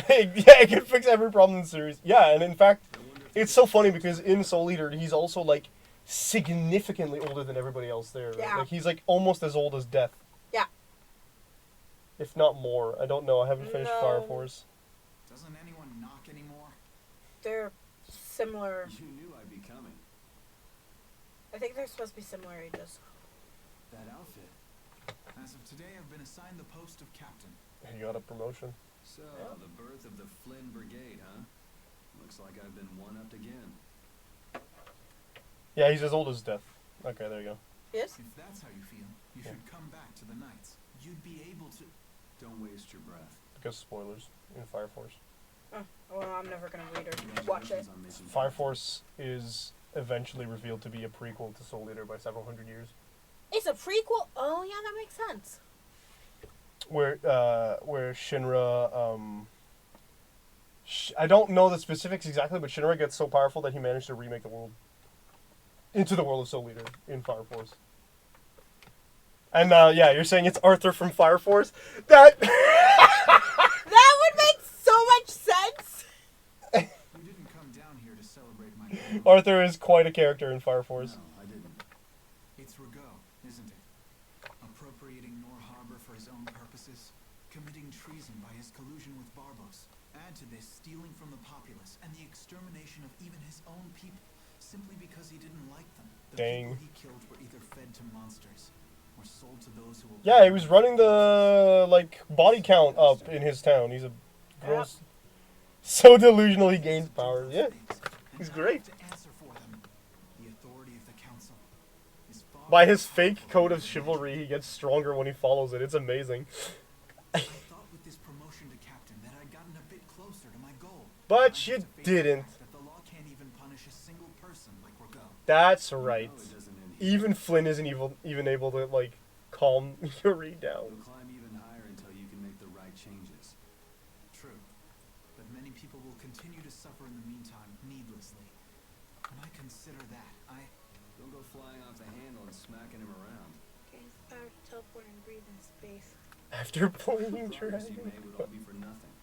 Yeah, it can fix every problem in the series. Yeah, and in fact, it's so funny because in Soul Eater, he's also, like, significantly older than everybody else there. Right? Yeah. Like, he's, like, almost as old as Death. Yeah. If not more. I don't know. I haven't finished No. Fire Force. Doesn't anyone knock anymore? They're similar. You knew I'd be coming. I think they're supposed to be similar ages. That outfit. As of today, I've been assigned the post of captain. You got a promotion. So, the birth of the Flynn Brigade, huh? Looks like I've been one-upped again. Yeah, he's as old as Death. Okay, there you go. Yes? If that's how you feel, you Yeah. should come back to the Knights. You'd be able to. Don't waste your breath. Because spoilers in Fire Force. Oh, well, I'm never gonna read or watch it. Congratulations on making Fire Force is eventually revealed to be a prequel to Soul Eater by several hundred years. It's a prequel? Oh, yeah, that makes sense. Where Shinra, I don't know the specifics exactly, but Shinra gets so powerful that he managed to remake the world into the world of Soul Eater in Fire Force. And yeah, you're saying it's Arthur from Fire Force? That That would make so much sense! You didn't come down here to celebrate my. Arthur is quite a character in Fire Force. No, I didn't. extermination of even his own people, simply because he didn't like them. The Dang. people he killed were either fed to monsters or sold to those who will. Yeah, he was running the, like, body count up in his town. He's a gross... So delusional he gains power. Yeah, he's great. To answer for them. The authority of the council is far By his fake code of chivalry, he gets stronger when he follows it. It's amazing. I thought with this promotion to captain that I'd gotten a bit closer to my goal. But I you have to face the didn't. fact that the law can't even punish a single person like Rago. That's right. No, it doesn't end here. Even Flynn isn't even able to, like, calm Yuri down. You'll climb even higher until you can make the right changes. True. But many people will continue to suffer in the meantime, needlessly. When I consider that, Don't go flying off the handle and smacking him around. Okay, so teleport and breathe in space. After playing The progress you Dragon made would all be for nothing.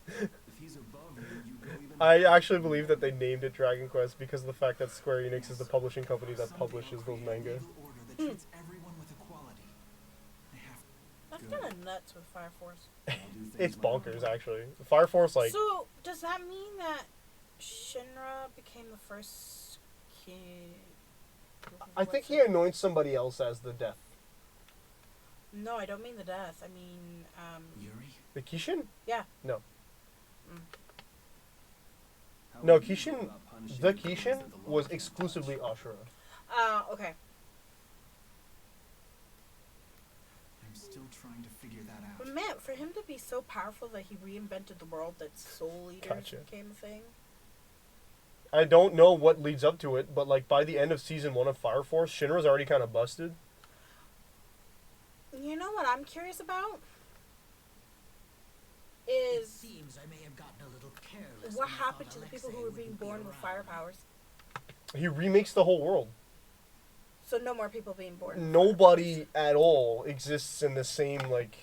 If he's above you, you go even I actually believe that they named it Dragon Quest because of the fact that Square Enix is the publishing company that someday publishes I'll those create a manga. legal order that treats everyone with equality. I have That's Good. kind of nuts with Fire Force. I'll do things It's my own bonkers, way. actually. Fire Force, like, So, does that mean that Shinra became the first king? I think he anoints somebody else as the death. No, I don't mean the death. I mean, Yuri. The Kishin? yeah. No. How No, would you Kishin, go about punishing the the ones Kishin that the law was can't exclusively touch? Ashura. Okay. I'm still trying to figure that out. But man, for him to be so powerful that he reinvented the world, that Soul Eaters Gotcha. became a thing. I don't know what leads up to it, but, like, by the end of Season 1 of Fire Force, Shinra's already kind of busted. You know what I'm curious about? It Is seems I may have gotten a little careless. what when I thought happened to the people Alexei who were being wouldn't be born with fire around. powers? He remakes the whole world. So no more people being born. with fire Nobody at all exists in the same, like...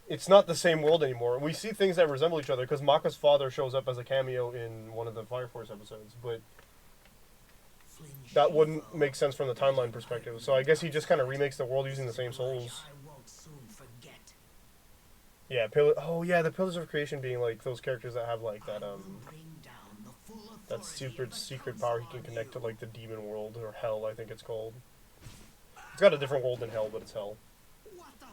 It's not the same world anymore. We see things that resemble each other, because Maka's father shows up as a cameo in one of the Fire Force episodes, but Flynn that wouldn't Schenfeld. make sense from the timeline perspective. So I guess he just kind of remakes the world using the same souls. I won't soon forget. Yeah, oh yeah, the Pillars of Creation being, like, those characters that have, like, that, I will bring down the full that authority super of the secret council power he can on connect to, you. like, the demon world, or hell, I think it's called. It's got a different world than hell, but it's hell. What the?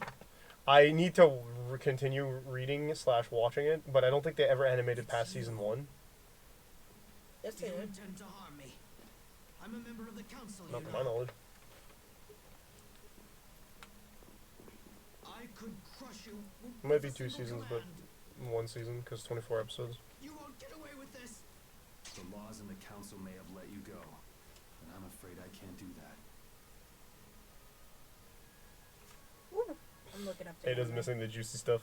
I need to continue reading / watching it, but I don't think they ever animated past Season 1. Yes, Do they you did. intend to harm me? I'm a member of the council, Not you to know. my knowledge. I could crush you. It might be with a 2 single seasons, but command. 1 season, because 24 episodes. You won't get away with this. The laws in the council may have let you go, but I'm afraid I can't do that. Ooh, I'm looking up. the Ada's anime. missing the juicy stuff.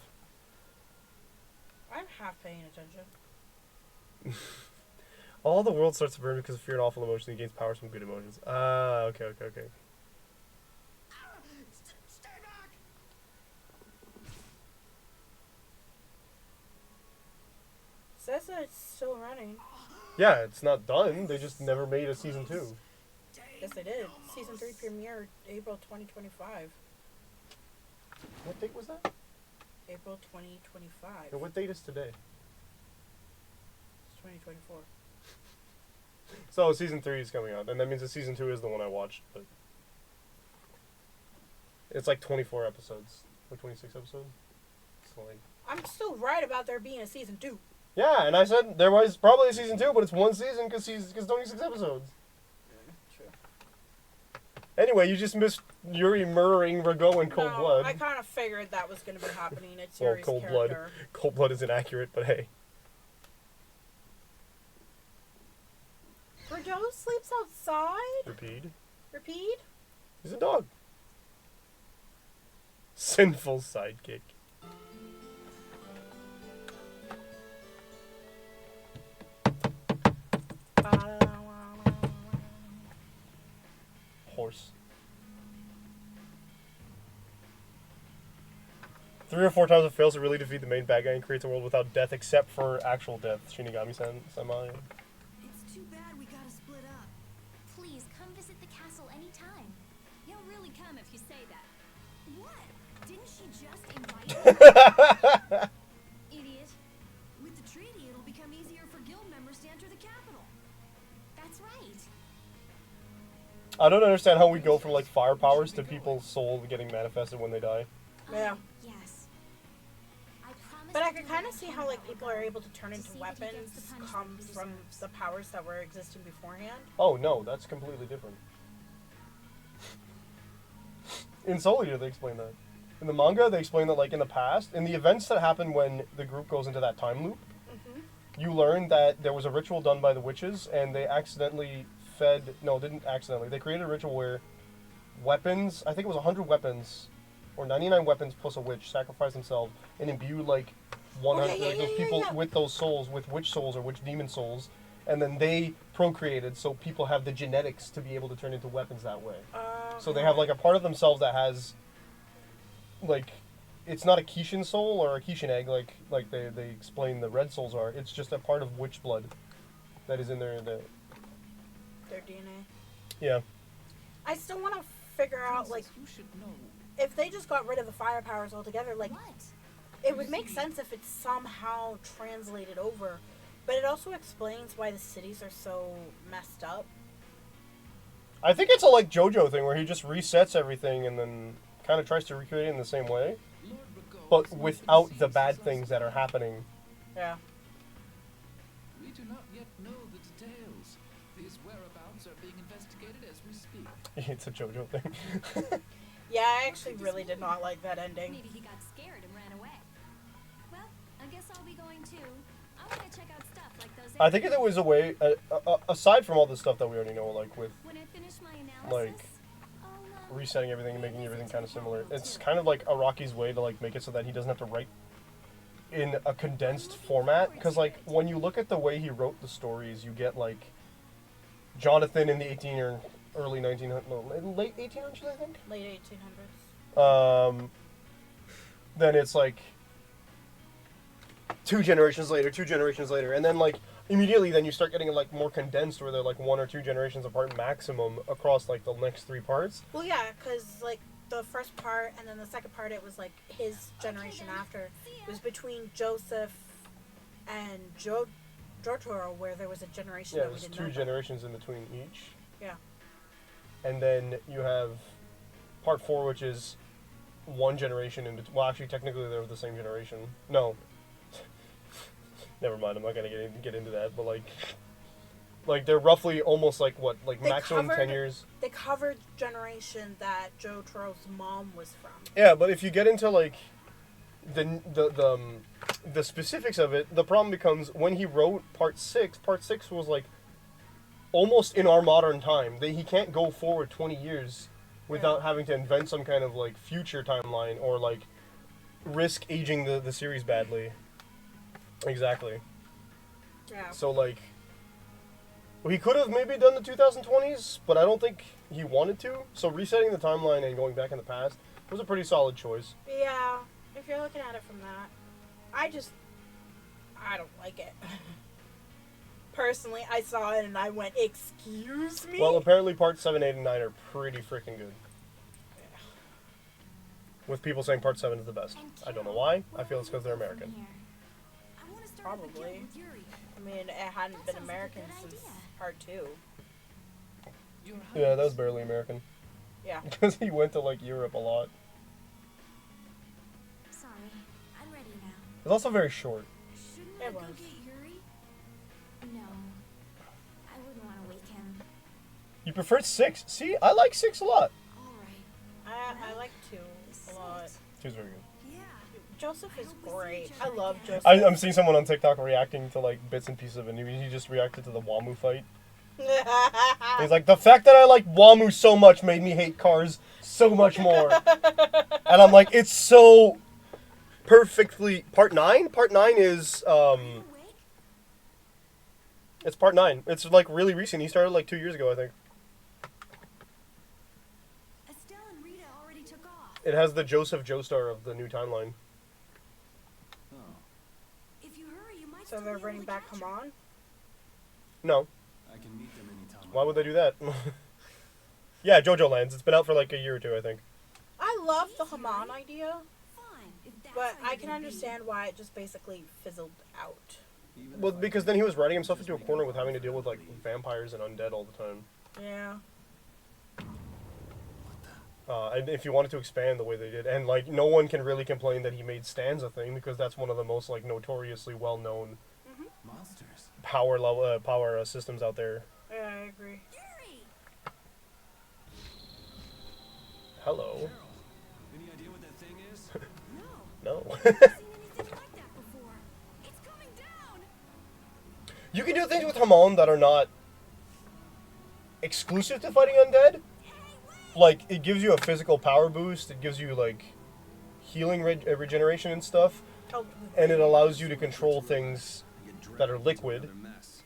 I'm half paying attention. All the world starts to burn because of fear and awful emotions. He gains powers from good emotions. Ah, okay. Stay back! Says that it's still running. Yeah, it's not done. They just never made a Season 2. Yes, they did. Season 3 premiered April 2025. What date was that? April 2025. And what date is today? It's 2024. So Season 3 is coming out, and that means that Season 2 is the one I watched, but... It's like 24 episodes. Or 26 episodes. So, like... I'm still right about there being a season 2. Yeah, and I said there was probably a Season 2, but it's 1 season because 26 episodes. True. Anyway, you just missed Yuri murdering Rago in cold blood. I kind of figured that was going to be happening. It's Well, Yuri's cold blood. character. Cold blood is inaccurate, but hey. Rago sleeps outside? Repeat. Repeat? He's a dog. Sinful sidekick. Horse. 3 or 4 times it fails to really defeat the main bad guy and creates a world without death except for actual death. Shinigami-sama. It's too bad we gotta split up. Please come visit the castle anytime. He'll really come if you say that. What? Didn't she just invite you? Idiot. the capital. That's right. I don't understand how we go from like fire powers to people's soul getting manifested when they die. Yeah. Yes. I promise But I to can do kind what of see can how like while people we're are gone, able to turn to into see that he gets weapons the punishment come he from deserves. the powers that were existing beforehand. Oh no, that's completely different. In Soul Eater, they explain that. In the manga, they explain that like in the past, in the events that happen when the group goes into that time loop, you learn that there was a ritual done by the witches, and they accidentally didn't accidentally. They created a ritual where weapons, I think it was 100 weapons, or 99 weapons plus a witch, sacrificed themselves and imbued like 100 yeah, like those yeah, people yeah. with those souls, with witch souls or witch demon souls, and then they procreated, so people have the genetics to be able to turn into weapons that way. So they have like a part of themselves that has, like, it's not a Kishin soul or a Kishin egg like they explain the red souls are. It's just a part of witch blood that is in their their DNA. yeah. I still want to figure out like You should know. if they just got rid of the fire powers altogether. Like What? it would make sense if it's somehow translated over, but it also explains why the cities are so messed up. I think it's a like JoJo thing where he just resets everything and then kind of tries to recreate it in the same way, but without the bad things that are happening. Yeah. We do not yet know the details. These whereabouts are being investigated as we speak. It's a JoJo thing. Yeah, I actually really did not like that ending. Maybe he got scared and ran away. Well, I guess I'll be going too. I want to check out stuff like those. I think there was a way, aside from all the stuff that we already know, like with When I finish my like analysis, I'll, resetting everything and making everything kind of similar. It's kind of like Araki's way to like make it so that he doesn't have to write in a condensed format. Because like when you look at the way he wrote the stories, you get like Jonathan in the 18 or early 1900s, no, late 1800s, I think. Late 1800s. Then it's like two generations later, and then like immediately then you start getting like more condensed where they're like 1 or 2 generations apart maximum across like the next 3 parts. Well, yeah, because like the first part and then the second part, it was like his generation after. It was between Joseph and Jotaro, where there was a generation Yeah, that we there's didn't 2 know about. generations in between each. Yeah. And then you have part 4, which is 1 generation in between. Well, actually, technically they're the same generation. No. Never mind, I'm not gonna get into that, but like they're roughly almost like what, like They maximum 10 covered- years. They covered generation that Jotaro's mom was from. Yeah, but if you get into like the specifics of it, the problem becomes when he wrote part 6 was like almost in our modern time. He can't go forward 20 years without having to invent some kind of like future timeline or like risk aging the series badly. Exactly. Yeah. So like he could have maybe done the 2020s, but I don't think he wanted to. So resetting the timeline and going back in the past was a pretty solid choice. Yeah, if you're looking at it from that, I don't like it. Personally, I saw it and I went, excuse me? Well, apparently parts 7, 8, and 9 are pretty freaking good. With people saying part 7 is the best. I don't know why. I feel it's because they're American. I want to start up Probably. again with Yuri. I mean, it hadn't been sounds like a American good since idea. part 2. Your Yeah, that was barely American. Yeah. Because he went to like Europe a lot. Sorry, I'm ready now. It's also very short. Shouldn't It I go was. get Yuri? No, I wouldn't want to wake him. You preferred 6. See, I like 6 a lot. All right. I like 2 a lot. 2's very good. Yeah. Joseph is great. I love Joseph. I'm seeing someone on TikTok reacting to like bits and pieces of it. He just reacted to the Wamu fight. He's like, the fact that I like Wamu so much made me hate cars so much more. And I'm like, it's so perfectly. Part 9? Part 9 is Awake? it's part 9. It's like really recent. He started like 2 years ago, I think. Estelle and Rita already took off. It has the Joseph Joestar of the new timeline. Oh, If you hurry, you might So still they're be able bringing to back catch her. Haman? No. I can meet them anytime. Why would they do that? Yeah, JoJo Lands. It's been out for like a year or 2, I think. I love the Haman idea, Fine, if that's but how I you're can gonna be. understand why it just basically fizzled out. Well, because then he was writing himself into a corner with having to deal with like vampires and undead all the time. Yeah. And if you wanted to expand the way they did, and like no one can really complain that he made stands a thing because that's one of the most like notoriously well-known Monsters. power systems out there. Yeah, I agree. Hello. Carol, any idea what that thing is? No. I've never seen anything like that before. It's coming down. You can do things with Hamon that are not exclusive to fighting undead. Like, it gives you a physical power boost, it gives you, like, healing regeneration and stuff, and it allows you to control things that are liquid,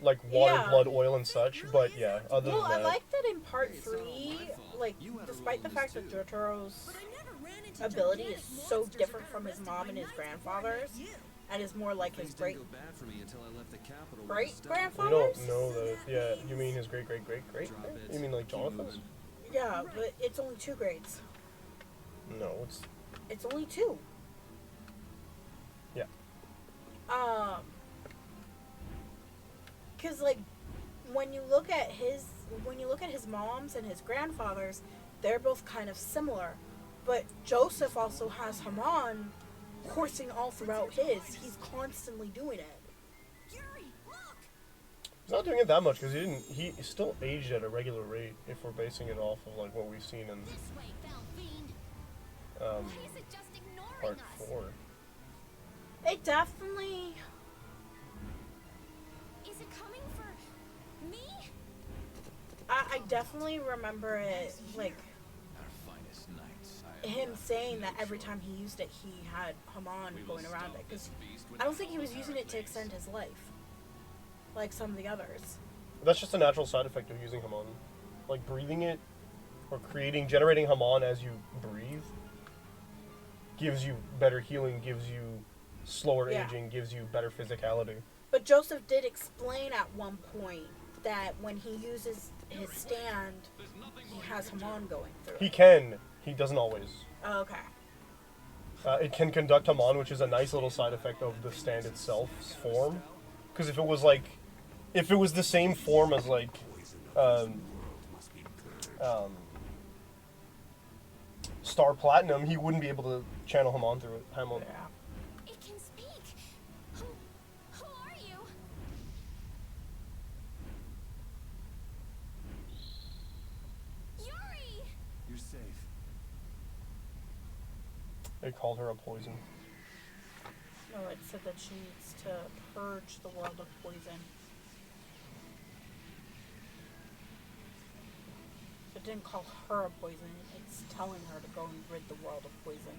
like water, Yeah. blood, oil, and such, but yeah, other Well, than I that... like that in part 3, like, despite the fact that Jotaro's ability is so different from his mom and his grandfather's, and is more like his great You grandfather's. don't know that. Yeah, you mean his great-great-great-great? You mean like Jonathan's? Yeah, but it's only 2 grades. No, It's only 2. Yeah. Cause like, when you look at his mom's and his grandfather's, they're both kind of similar, but Joseph also has Haman coursing all throughout his. He's constantly doing it. He's not doing it that much because he still aged at a regular rate if we're basing it off of like what we've seen in part 4. It definitely. Is it coming for me? I definitely remember it like him saying that every time he used it, he had Haman going around it. Because I don't think he was using it to extend his life, like some of the others. That's just a natural side effect of using Haman. Like breathing it or generating Haman as you breathe gives you better healing, gives you slower aging, gives you better physicality. But Joseph did explain at one point that when he uses his stand, he has Haman going through. He can. He doesn't always. Oh, okay. It can conduct Haman, which is a nice little side effect of the stand itself's form. Because if it was the same form as like, Star Platinum, he wouldn't be able to channel Haman through it. Haman. Yeah. It can speak. Who are you? Yuri! You're safe. They called her a poison. No, it said that she needs to purge the world of poison. It didn't call her a poison, it's telling her to go and rid the world of poison.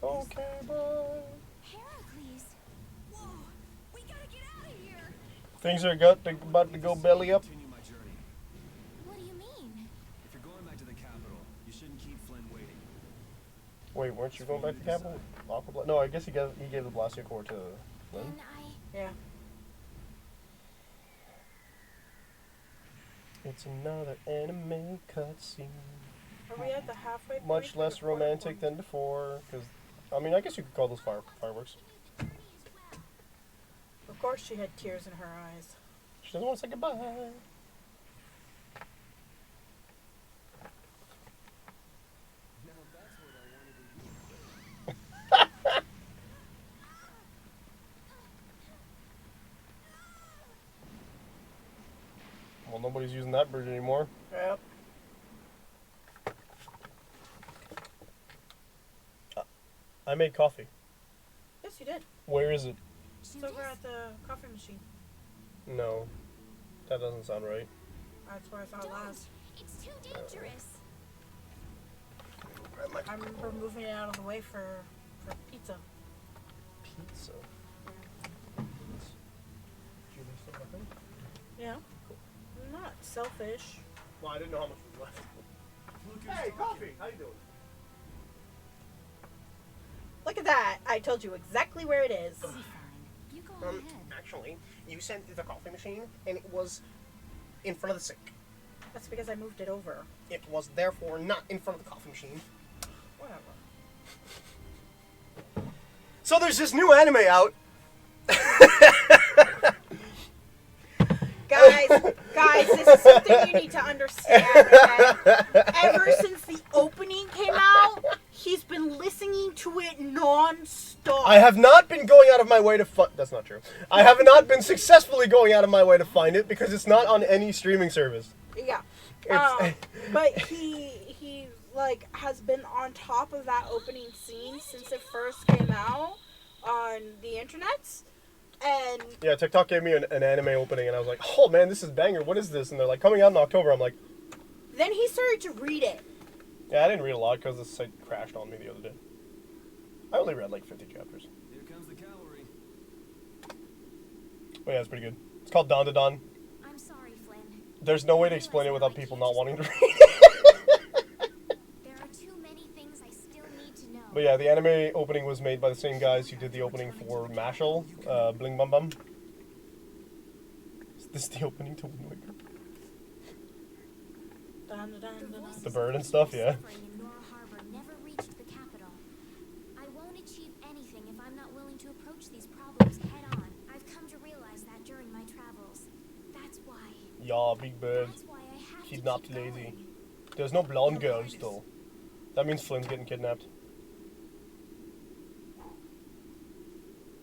Okay, bye. Heracles. Whoa! We gotta get out of here. Things are about to go belly up. Continue my journey. What do you mean? If you're going back to the capital, you shouldn't keep Flynn waiting. Wait, weren't you going back to Capital? No, I guess he gave the Blastia Core to Flynn. Then Yeah. It's another anime cutscene. Are we at the halfway point? Much or less the quarter romantic point? than before. Because, I mean, I guess you could call those fireworks. Of course she had tears in her eyes. She doesn't want to say goodbye. Well, nobody's using that bridge anymore. Yep. I made coffee. Yes, you did. Where is it? It's over at the coffee machine. No. That doesn't sound right. That's where I saw it last. it's too dangerous. I remember moving it out of the way for pizza. Pizza. Yeah. I'm not selfish. Well, I didn't know how much was left. Hey, coffee! How you doing? Look at that! I told you exactly where it is. You go ahead. Actually, you sent the coffee machine, and it was in front of the sink. That's because I moved it over. It was therefore not in front of the coffee machine. Whatever. So there's this new anime out. Guys, this is something you need to understand. Okay? Ever since the opening came out, he's been listening to it non-stop. I have not been going out of my way to find... That's not true. I have not been successfully going out of my way to find it because it's not on any streaming service. Yeah. It's... But he like has been on top of that opening scene since it first came out on the internet. And yeah, TikTok gave me an anime opening, and I was like, oh man, this is banger. What is this? And they're like, coming out in October. I'm like... Then he started to read it. Yeah, I didn't read a lot because the site crashed on me the other day. I only read like 50 chapters. Here comes the cavalry. But yeah, it's pretty good. It's called Dawn to Dawn. I'm sorry, Flynn. There's no way to explain it without people not wanting to read it. There are too many things I still need to know. But yeah, the anime opening was made by the same guys who did the opening for Mashal, Bling Bum Bum. Is this the opening to Wind Waker? The bird and stuff, yeah. In Nora Harbor never reached the capital. I won't achieve anything if I'm not willing to approach these problems head on. I've come to realize that during my travels. That's why. Yeah, big bird. That's why I have Kidnapped to keep lazy. going. There's no blonde girls though. That means Flynn's getting kidnapped.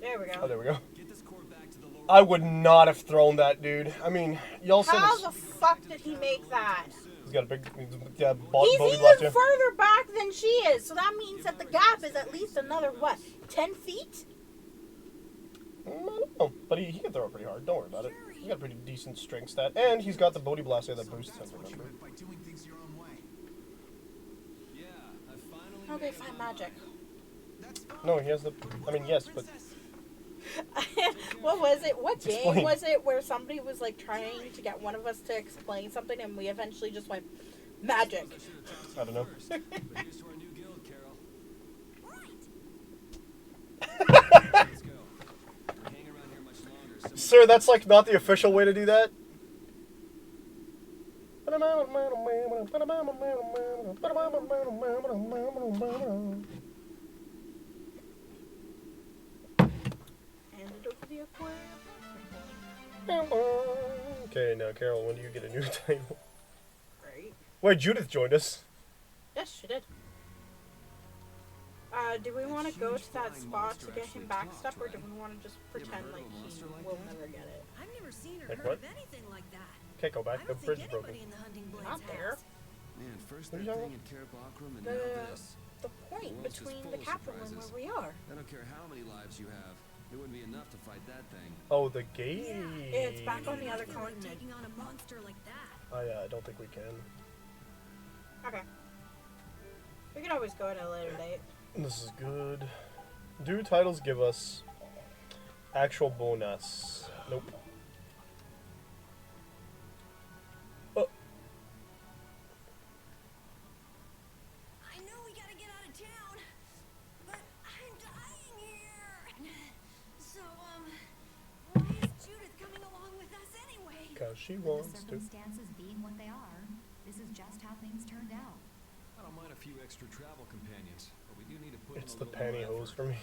There we go. Oh, there we go. Get this cord back to the lower. I would not have thrown that, dude. I mean, y'all said How it's... the fuck did he make that? He's got a big... Yeah, He's body even blast, yeah. further back than she is, so that means that the gap is at least another, what, 10 feet? I don't know, but he can throw it pretty hard. Don't worry about it. He's got a pretty decent strength stat. And he's got the Bodhi Blaster that boosts him, That's what you remember? meant by doing things your own way. Yeah, I finally. How they made it find on magic? That's fine. No, he has the... I mean, yes, but... What was it? What game Explain. was it where somebody was like trying to get one of us to explain something and we eventually just went, magic. I don't know. But here's to our new guild, Carol. Let's go. We hang around here much longer. Sir, that's like not the official way to do that. Hand it over the aquarium. Okay, now Carol, when do you get a new title? Right. Wait, Judith joined us. Yes, she did. Do we want to go to that spot to get him backstep, or do we want to just pretend like he will never get it? I've never seen or Like heard what? of anything like that. Can't go I back. The don't bridge think is broken. anybody in the hunting blades Not there. has. Man, first What that are you thing in Karabakram and now this. The point The world's just between full the of capital and surprises. where we are. I don't care how many lives you have. It wouldn't be enough to fight that thing. Oh, the gate. It's back on the other I feel like continent. taking on a monster like that. I don't think we can. Okay. We can always go at a later date. This is good. Do titles give us actual bonus? Nope. Oh, I know we gotta get out of town, but I'm dying here. So, why is Judith coming along with us anyway? because she The wants to. circumstances being what they are, this is just how things turned out. I don't mind a few extra travel companions, but we do need to put in It's a the little more pantyhose effort. for me.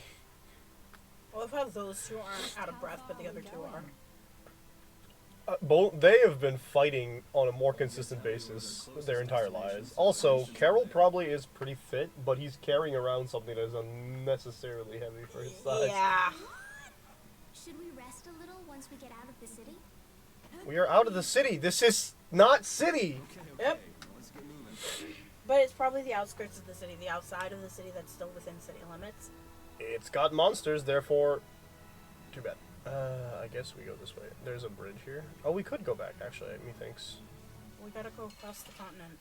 Well, if how those two aren't out of breath, but the other two are. Both they have been fighting on a more consistent basis their entire lives. Also, Carol probably is pretty fit, but he's carrying around something that is unnecessarily heavy for his size. Yeah. Should we rest a little once we get out of the city? We are out of the city. This is not city. Yep. Let's get moving. But it's probably the outskirts of the city, the outside of the city that's still within city limits. It's got monsters, therefore, too bad. I guess we go this way. There's a bridge here. Oh, we could go back, actually, methinks. We gotta go across the continent.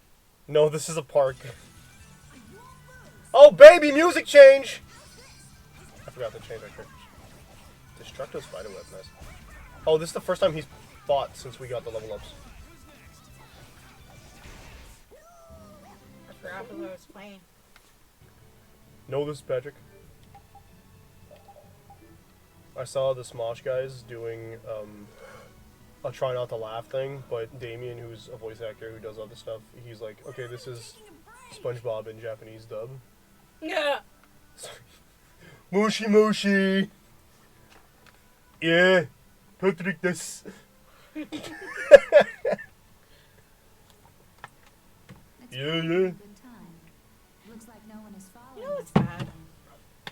No, this is a park. Oh, baby, music change! I forgot to change our characters. Destructo Spiderweb, nice. Oh, this is the first time he's fought since we got the level ups. I forgot who I was playing. Know this, Patrick? I saw the Smosh guys doing a try not to laugh thing, but Damien, who's a voice actor who does other stuff, he's like, okay, this is SpongeBob in Japanese dub. Yeah. Moshi moshi. Yeah. Patrick this. It's Yeah, probably yeah. a good time. Looks like no one is following You know what's us. bad?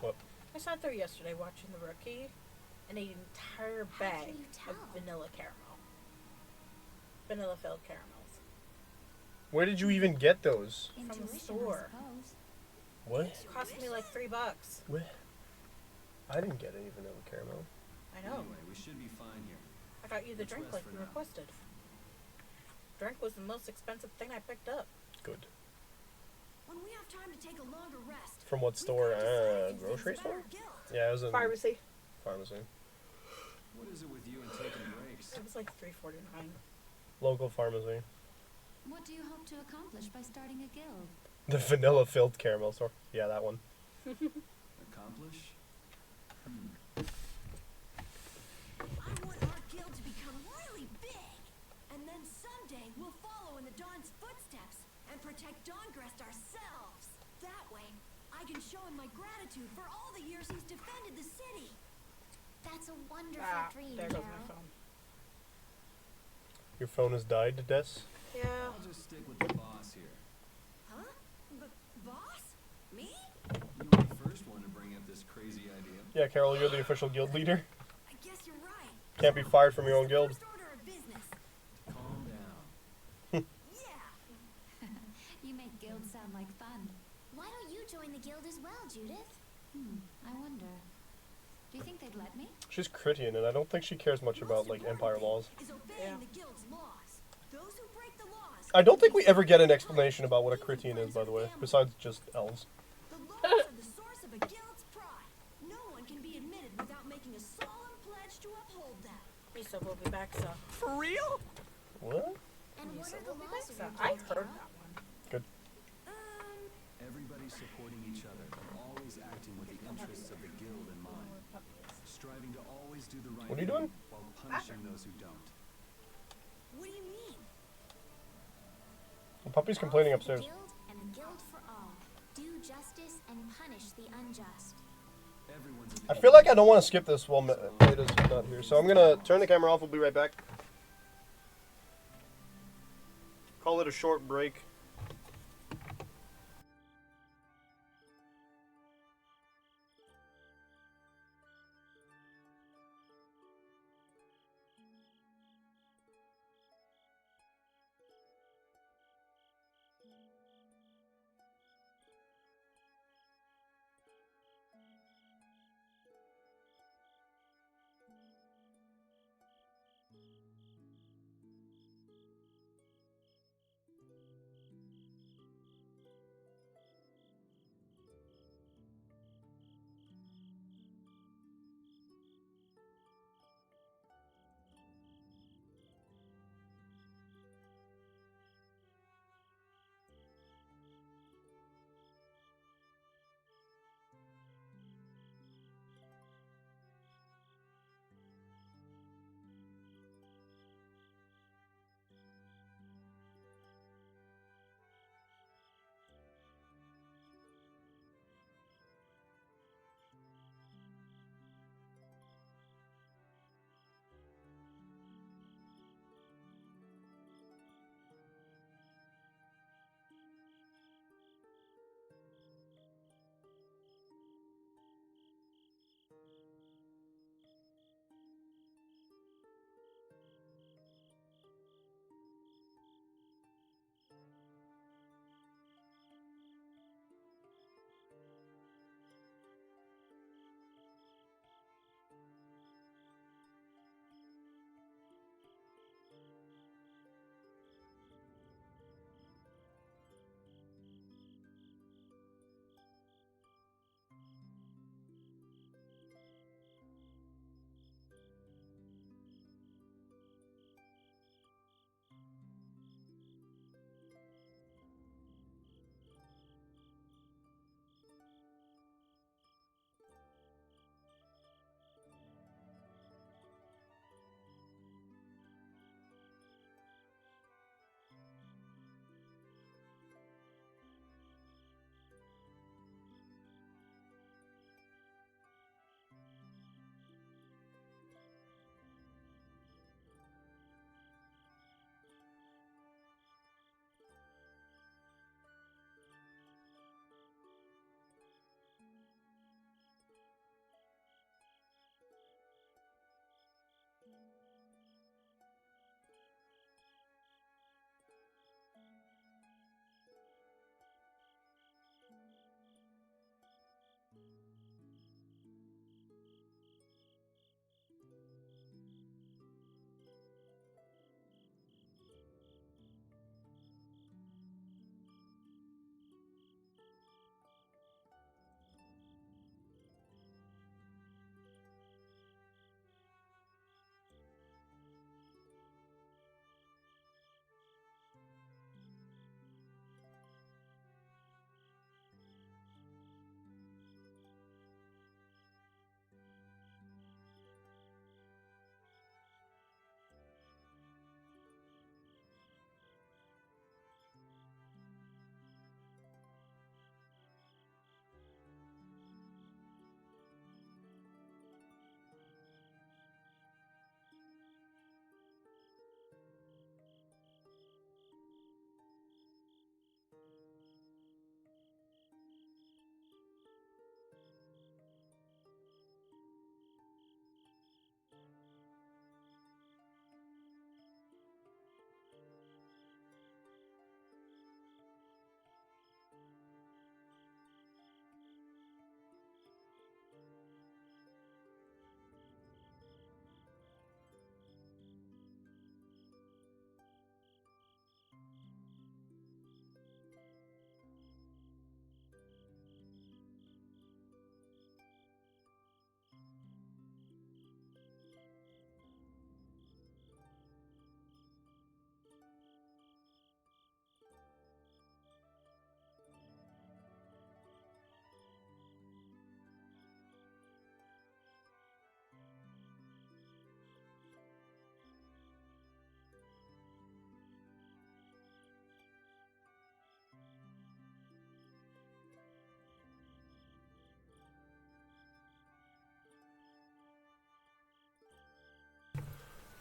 What? I sat there yesterday watching The Rookie and ate an entire How bag can you of tell? vanilla caramel. Vanilla filled caramels. Where did you even get those? From the Intuition, store. I suppose. What? It cost me like $3. Where? I didn't get any vanilla caramel. I know. Anyway, we should be fine here. I got you the Let's drink rest like for you now. requested. Drink was the most expensive thing I picked up. Good. When we have time to take a longer rest. From what store? Grocery store? Yeah, it was in Pharmacy. pharmacy. What is it with you and taking breaks? It was like $3.49. Local pharmacy. What do you hope to accomplish by starting a guild? The vanilla filled caramel store. Yeah, that one. Accomplish? I want our guild to become really big. And then someday we'll follow in the Dawn's footsteps and protect Dawngrest ourselves. That way, I can show him my gratitude for all the years he's defended the city. That's a wonderful dream, There goes my Daryl. phone. Your phone has died, Des? Yeah. I'll just stick with the boss here. Huh? Boss? Me? You were the first one to bring up this crazy idea. Yeah, Carol, you're the official guild leader. I guess you're right. Can't be fired from your own guild. First order of business. Calm down. Yeah. You make guilds sound like fun. Why don't you join the guild as well, Judith? I wonder. Do you think they'd let me? She's Critian, and I don't think she cares much about, like, Empire laws. Is obeying Yeah. the guild's laws. Those who break the laws. I don't think we ever get an explanation about what a Critian is, by the way, besides just elves. The laws are the source of a guild's pride. No one can be admitted without making a solemn pledge to uphold them. Lisa will be back, so. For real? What? And what Lisa are the will be laws back, of so. your I guild, heard Daryl? that one. Good. Everybody supporting each other, always acting with the interests of the guild in mind. Striving to always do the right What are you thing doing? while punishing those who don't. What do you mean? The puppy's complaining All for the upstairs. guild and a guild for all. Do justice and punish the unjust. Everyone's I feel like I don't want to skip this while Meta's not here, so I'm gonna turn the camera off. We'll be right back. Call it a short break.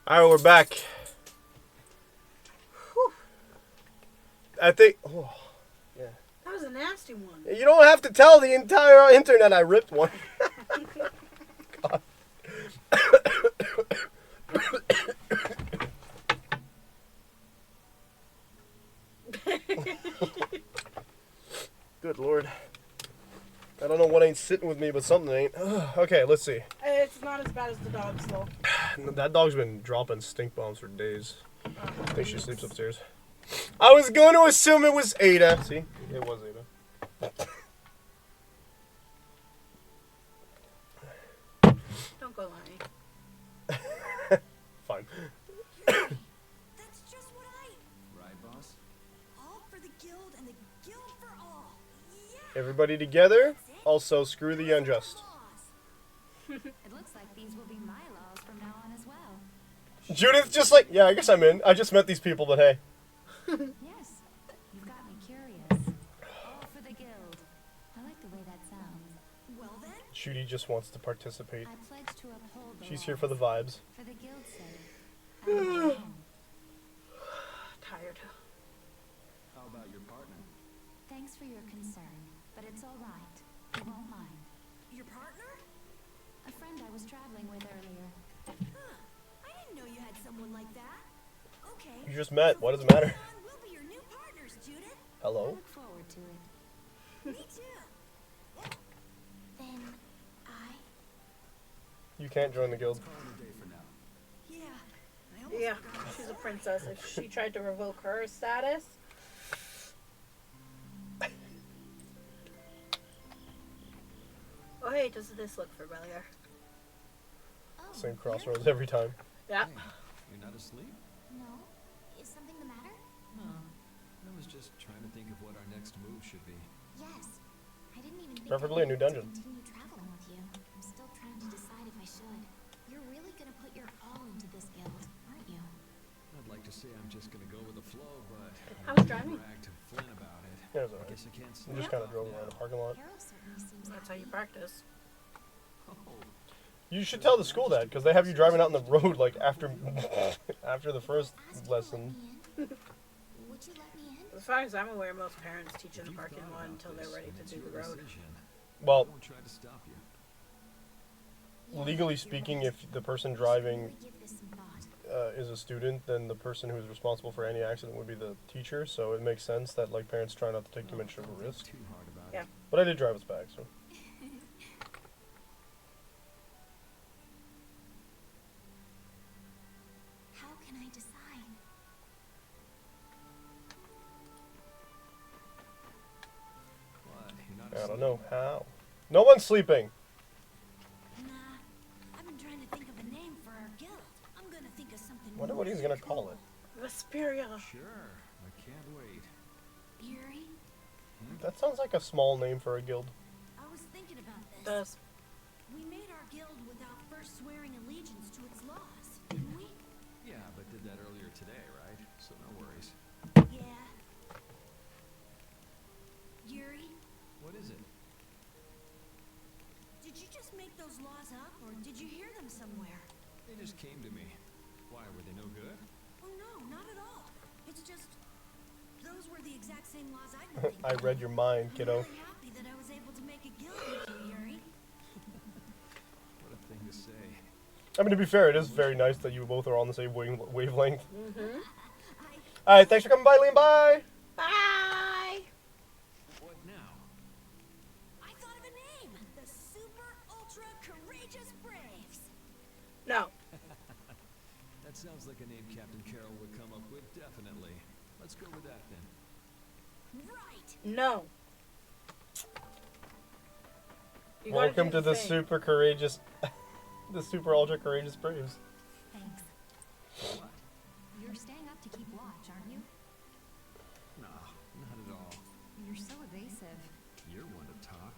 Alright, we're back. Whew. I think... Oh, yeah. That was a nasty one. You don't have to tell the entire internet I ripped one. God. Good Lord. I don't know what ain't sitting with me, but something ain't. Okay, let's see. It's not as bad as the dog's though. That dog's been dropping stink bombs for days. I think she sleeps upstairs. I was going to assume it was Ada. See? It was Ada. Don't go lying. Fine. That's just what Right, boss? all for the guild and the guild for all. Yeah. Everybody together. Also, screw the unjust. It looks like these will be my laws from now on as well. Judith just like, yeah, I guess I'm in. I just met these people, but hey. Yes, you've got me curious. All for the guild. I like the way that sounds. Well then, Judy just wants to participate. I pledge to uphold the She's laws. here for the vibes. For the guild's sake. I will go home. Tired. How about your partner? Thanks for your concern, but it's all right. You won't mind. your partner? A friend I was traveling with earlier. Huh. I didn't know you had someone like that. Okay. You just met. What does it matter? We'll be your new partners, Judith. I Hello? look forward to it. Me too. Then I... You can't join the guild. Call it a day for now. Yeah. I almost Yeah, forgot. she's a princess. If she tried to revoke her status. Oh hey, does this look familiar? Oh, Same crossroads every time. Yeah. Hey, you're not asleep? No? Is something the matter? No. I was just trying to think of what our next move should be. Yes. I didn't even think Preferably a I'd new be able to dungeon. continue traveling with you. I'm still trying to decide if I should. You're really gonna put your all into this guild, aren't you? I'd like to say I'm just gonna go with the flow, but I was driving. brag to Flynn about it. Yeah, it's I alright. guess I can't We say just kind of drove around the parking lot. Carol certainly seems That's how you happy. practice. Oh, You should tell the school that, because they have you driving out on the road like after after the first Ask you to lesson. let me in. Would you let me in? As far as I'm aware, most parents teach in if the you've parking thought lot about until this they're ready and to it's do your the road. decision, Well, I won't try to stop you. legally speaking, if the person I should driving really give this some thought. is a student, then the person who's responsible for any accident would be the teacher. So it makes sense that like parents try not to take too much of a Don't think risk. too hard about Yeah. it. But I did drive us back, so. How can I decide? What? You're not I asleep? don't know how. No one's sleeping. Nah. I've been trying to think of a name for our guild. I'm gonna think of something. Wonder what he's really gonna call it. Vesperia. Sure. I can't wait. Yuri, That sounds like a small name for a guild. I was thinking about this. Does. We made our guild without first swearing allegiance to its laws, didn't we? Yeah, but did that earlier today, right? So no worries. Yeah. Yuri, What is it? did you just make those laws up, or did you hear them somewhere? They just came to me. Why, were they no good? Oh no, not at all. It's just those were the exact same laws I'd been thinking. I read your mind, I'm kiddo. really happy that I was able to make a guild with you, Yuri. What a thing to say. I mean, to be fair, it is very nice that you both are on the same wavelength. Mm-hmm. Alright, thanks for coming by, Liam. Bye! Bye! What now? I thought of a name. The Super Ultra Courageous Braves. No. That sounds like a name Captain Carroll would come up with, definitely. Let's go with that then. Right. No. You gotta Welcome do to the thing. super courageous, the super ultra courageous Braves. Thanks. What? You're staying up to keep watch, aren't you? No, not at all. You're so evasive. You're one to talk.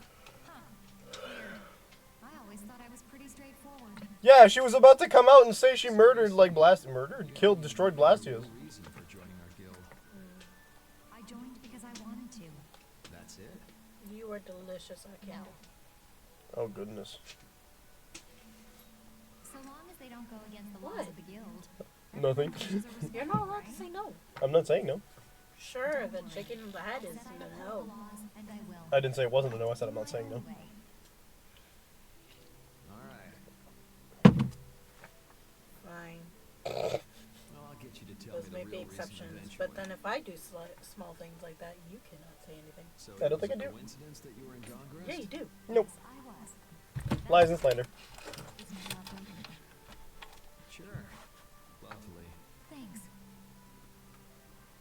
Huh. Weird. I always thought I was pretty straightforward. Yeah, she was about to come out and say she murdered, killed, destroyed Blastios. No reason for joining our guild. I joined because I wanted to. That's it? You are delicious. I can't. Oh goodness. So long as they don't go against the What? laws of the guild. Nothing. You're not allowed to say no. I'm not saying no. Sure, the chicken in the head I is said I a uphold no. the laws, and I will. I didn't say it wasn't a no. I said I'm not saying no. Way. All right. Fine. Well, I'll get you to tell Those me may the be real reason exceptions, eventually. but then if I do small things like that, you cannot say anything. So I don't it was think I a do. coincidence that you were in Gongress? Yeah, you do. Nope. Yes, I was. Lies and slander. It's not lovely. Sure. Lovely. Thanks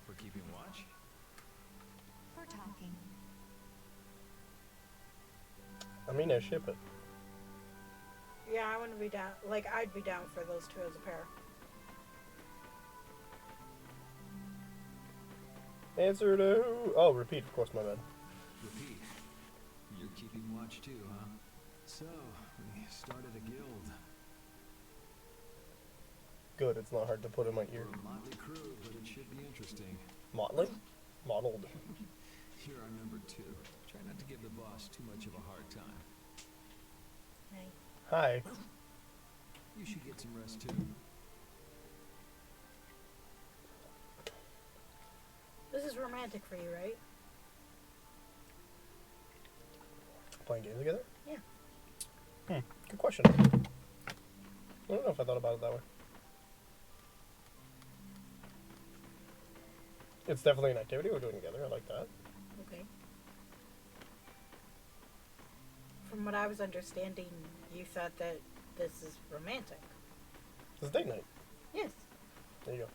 For keeping watch? for talking. I mean, I ship it. Yeah, I want to be down. Like, I'd be down for those two as a pair. Answer to who? Oh, repeat, of course, my bad. Repeat. You're keeping watch too, huh? So, we started a guild. Good, it's not hard to put in my ear. We're a motley crew, but it should be interesting. Motley? Mottled. You're our number 2. Try not to give the boss too much of a hard time. Hey. Hi. You should get some rest too. This is romantic for you, right? Playing games together? Yeah. Good question. I don't know if I thought about it that way. It's definitely an activity we're doing together. I like that. Okay. From what I was understanding, you thought that this is romantic. It's date night. Yes. There you go.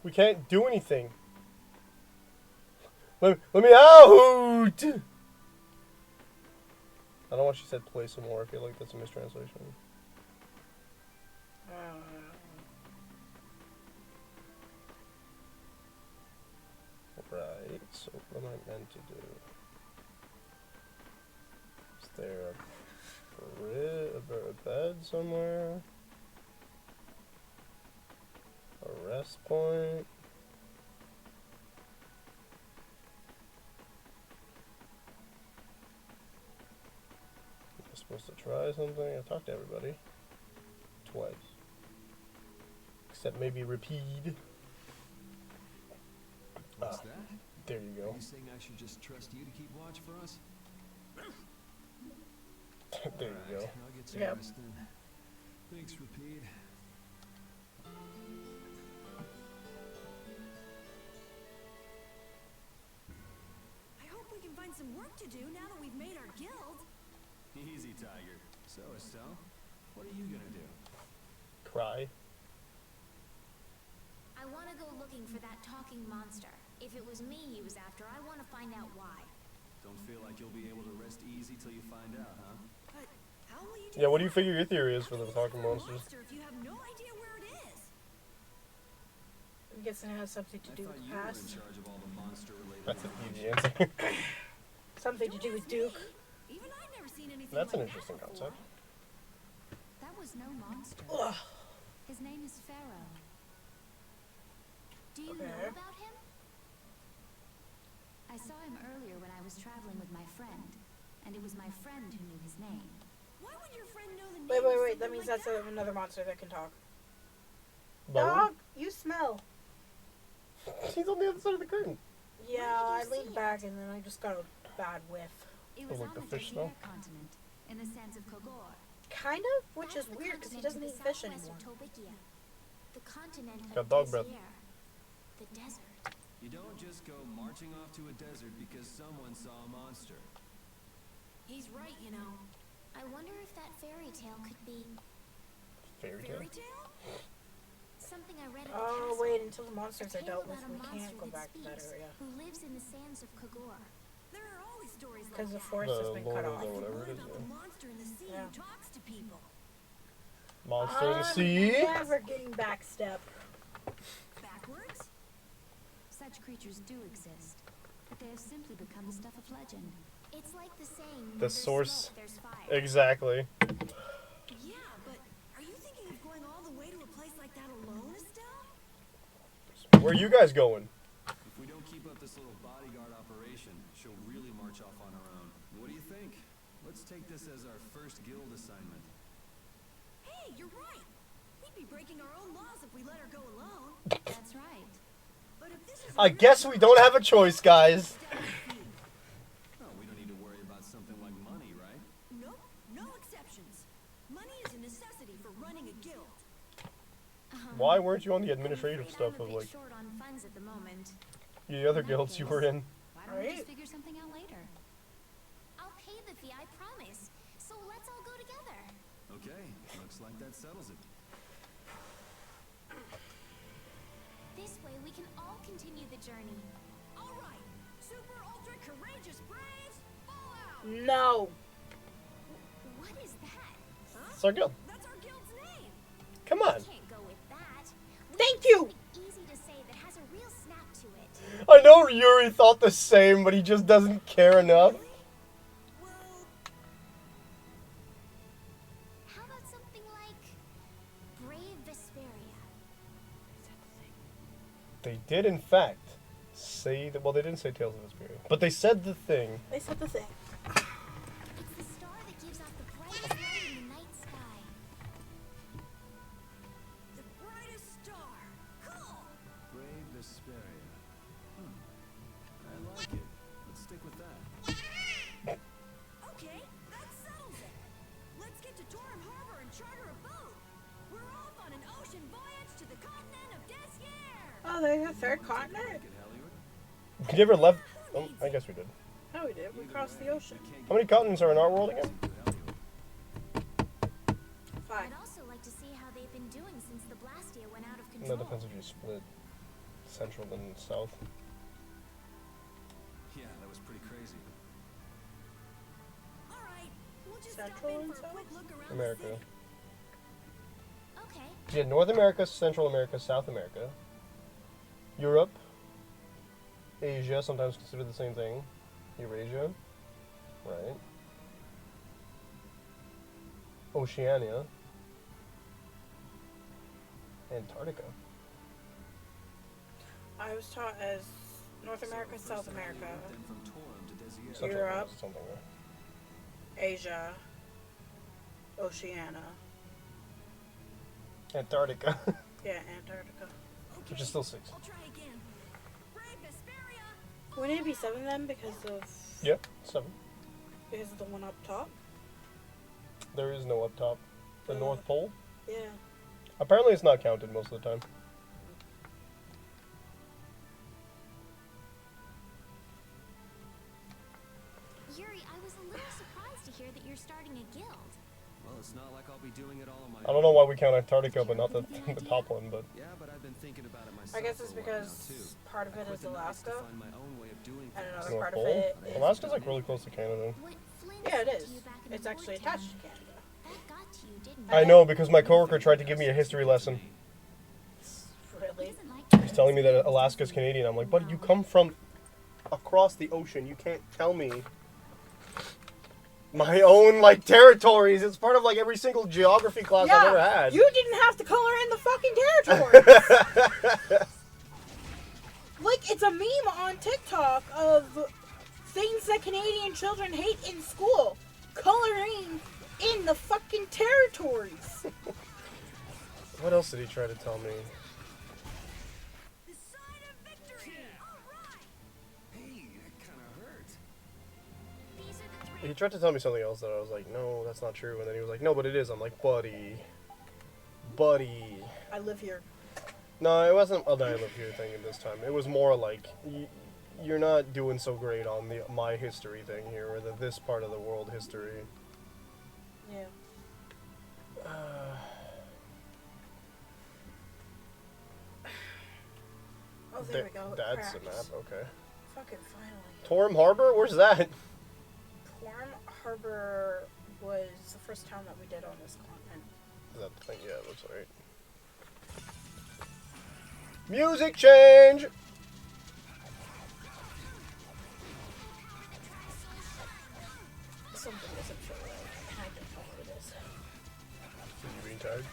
We can't do anything. Let me out! I don't know why she said play some more. I feel like that's a mistranslation. Right, so what am I meant to do? Is there a bed somewhere? A rest point? Am I supposed to try something? I talked to everybody. Twice. Except maybe repeat. What's that? There you Are go. you saying I should just trust you to keep watch for us? There you go. I'll get some Yep. rest then. Thanks, Repeat. I hope we can find some work to do now that we've made our guild. Easy, Tiger. So, Estelle, what are you gonna do? Cry. I want to go looking for that talking monster. If it was me he was after, I want to find out why. Don't feel like you'll be able to rest easy till you find out, huh? But how will you do Yeah, what do you that? figure your theory is How for the can you look talking for a monsters? monster if you have no idea where it is? I'm guessing it has something to do I with thought the you were in past. charge of all the monster-related That's an easy information. answer. Something to do with Duke. Even I've never seen anything That's an like interesting that before. concept. That was no monster. Ugh. His name is Pharaoh. Do you Okay. know about him? I saw him earlier when I was traveling with my friend, and it was my friend who knew his name. Why would your friend know the name Wait, of wait, wait. something That means like that's another monster that can talk. Bone? Dog, you smell. He's on the other side of the curtain. Yeah, I leaned back and then I just got a bad whiff. It was like on the the fish smell? Desert continent, in the sands of Kogor. Kind of, which That's is the weird because he continent doesn't to the eat fish southwest anymore. of Tobikia. The continent Got of dog breath. Desir. The desert. You don't just go marching off to a desert because someone saw a monster. He's right, you know. I wonder if that fairy tale could be Fairy tale? Fairy tale? something I read at the Oh, castle. wait, until the A monsters are tale dealt with, about a we monster can't go that back to that speaks, area. who lives in the sands of Kogor. There are always stories like Because the that. forest has The been Lord cut of off. the Like the whatever one it is, about the yeah. monster in the sea Yeah. who talks to people. Monster in the I'm sea? never getting backstep. Backwards? Such creatures do exist, but they have simply become the stuff of legend. It's like the saying, The "Where there's source- smoke, there's fire." Exactly. Yeah, but are you thinking of going all the way to a place like that alone, Estelle? Where are you guys going? If we don't keep up this little bodyguard operation, she'll really march off on her own. What do you think? Let's take this as our first guild assignment. Hey, you're right. We'd be breaking our own laws if we let her go alone. That's right. But if this is I guess we don't have a choice, guys. Oh, we don't need to worry about something like money, right? Nope, no exceptions. Money is a necessity for running a guild. Why weren't you on the I'm administrative afraid stuff I'm a of bit like short on funds at the moment. the other guilds you were in? Why don't we Right. just figure something out later? I'll pay the fee, I promise. So let's all go together. Okay, looks like that settles it. This way we can all continue the journey. All right, super ultra courageous braves, fall out. No. What is that? It's our guild. That's our guild's name. I Come on. can't go with that. Thank you. Easy to say that has a real snap to it. I know Yuri thought the same, but he just doesn't care enough. Well, How about something like Brave Vesperia? They did, in fact, say that. Well, they didn't say Tales of Vesperia, but they said the thing. They said the thing. It's the star that gives off the brightest light in the night sky. the brightest star. Cool. Brave Vesperia. I like it. Let's stick with that. Okay, that settles it. Let's get to Torum Harbor and charter a boat. We're off on an ocean voyage to the continent of Desier. Oh, there's a third continent. Get Halliward? We never left. Oh, I guess we did. No, we did. We crossed the ocean. How many continents are in our world again? Five. I'd also like to see how they've been doing since the Blastia went out of That control. depends if you split central and south. Yeah, that was pretty crazy. All right, we'll just Central stop in and for a South? quick look around America. the city. Okay. Yeah, North America, Central America, South America, Europe, Asia, sometimes considered the same thing, Eurasia, right? Oceania, Antarctica. I was taught as North America, South America, Then from Torum to Desier. Central Europe. America, something there. Asia, Oceania. Antarctica, Yeah, Antarctica. Okay, which is still 6. I'll try again. Brave Vesperia. Wouldn't it be 7 then because of Yep, 7. the one up top? There is no up top. The North Pole? Yeah. Apparently it's not counted most of the time. Yuri, I was a little surprised to hear that you're starting a guild. Well, it's not like I'll be doing it all on my I don't know why we count Antarctica, but not the top one, but... Yeah, but I've been thinking about it myself. I guess it's for a while now, because too. part of it I is quit the nights to Alaska, find my own way of doing and things. another North part of Pole? it is... Alaska's like really close to Canada. What Flynn Yeah, it said is. to you back in It's the actually Void Town, attached to Canada. that got to you, didn't it? I know, because my coworker tried to give me a history lesson. He Really? doesn't like He's telling me that Alaska's Canadian. I'm like, buddy, you come from across the ocean. You can't tell me my own, like, territories. It's part of, like, every single geography class I've ever had. You didn't have to color in the fucking territories. Like, it's a meme on TikTok of things that Canadian children hate in school. Coloring in the fucking territories. What else did he try to tell me? The sign of victory. All right. Hey, that kind of hurt. These are the 3 He tried to tell me something else that I was like, no, that's not true. And then he was like, no, but it is. I'm like, buddy. I live here. No, it wasn't a I live here thing this time. It was more like, you're not doing so great on the my history thing here, or this part of the world history. Yeah. Oh, there we go. It That's the cracks. map, okay. Fucking finally. Torum Harbor? Where's that? Torum Harbor was the first town that we did on this continent. Is that the thing? Yeah, it looks alright. Music change! Something doesn't feel right. I don't know what it is. Are you being tired?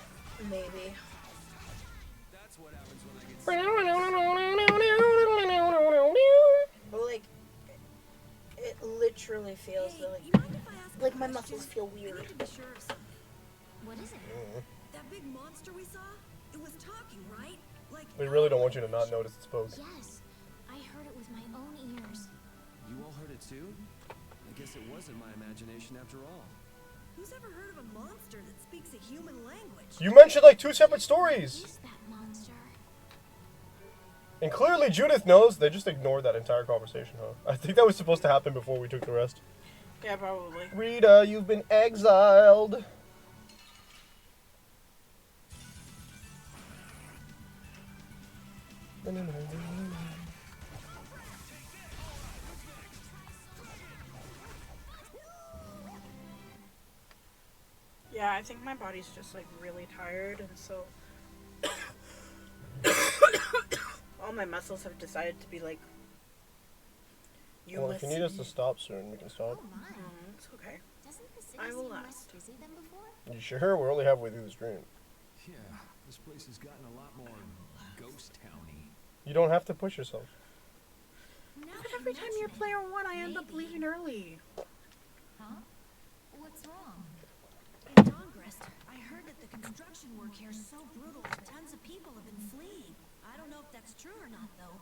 Maybe. That's what happens when I get But like, it literally feels Hey, like you mind if I ask Like my muscles feel weird. I need to be sure of something. What is it? That big monster we saw, it was talking, right? Like We really don't want you to not notice it spoke. Yes. I heard it with my own ears. You all heard it too? I guess it wasn't my imagination after all. who's ever heard of a monster that speaks a human language? You mentioned like 2 separate stories. What is that monster? And clearly Judith knows. They just ignored that entire conversation, huh? I think that was supposed to happen before we took the rest. Yeah, probably. Rita, you've been exiled. Yeah, I think my body's just like really tired, and so all my muscles have decided to be like. Well, if you need us to stop soon, we can stop. Oh my. It's okay. Doesn't the city I will seem less last. busy than before? You sure? We're only halfway through the stream. Yeah, this place has gotten a lot more ghost towny. You don't have to push yourself. Now But that every you time you're mention player one, I end up maybe. leaving early. Huh? What's wrong? In Dongrest, I heard that the construction work here is so brutal that tons of people have been fleeing. I don't know if that's true or not, though.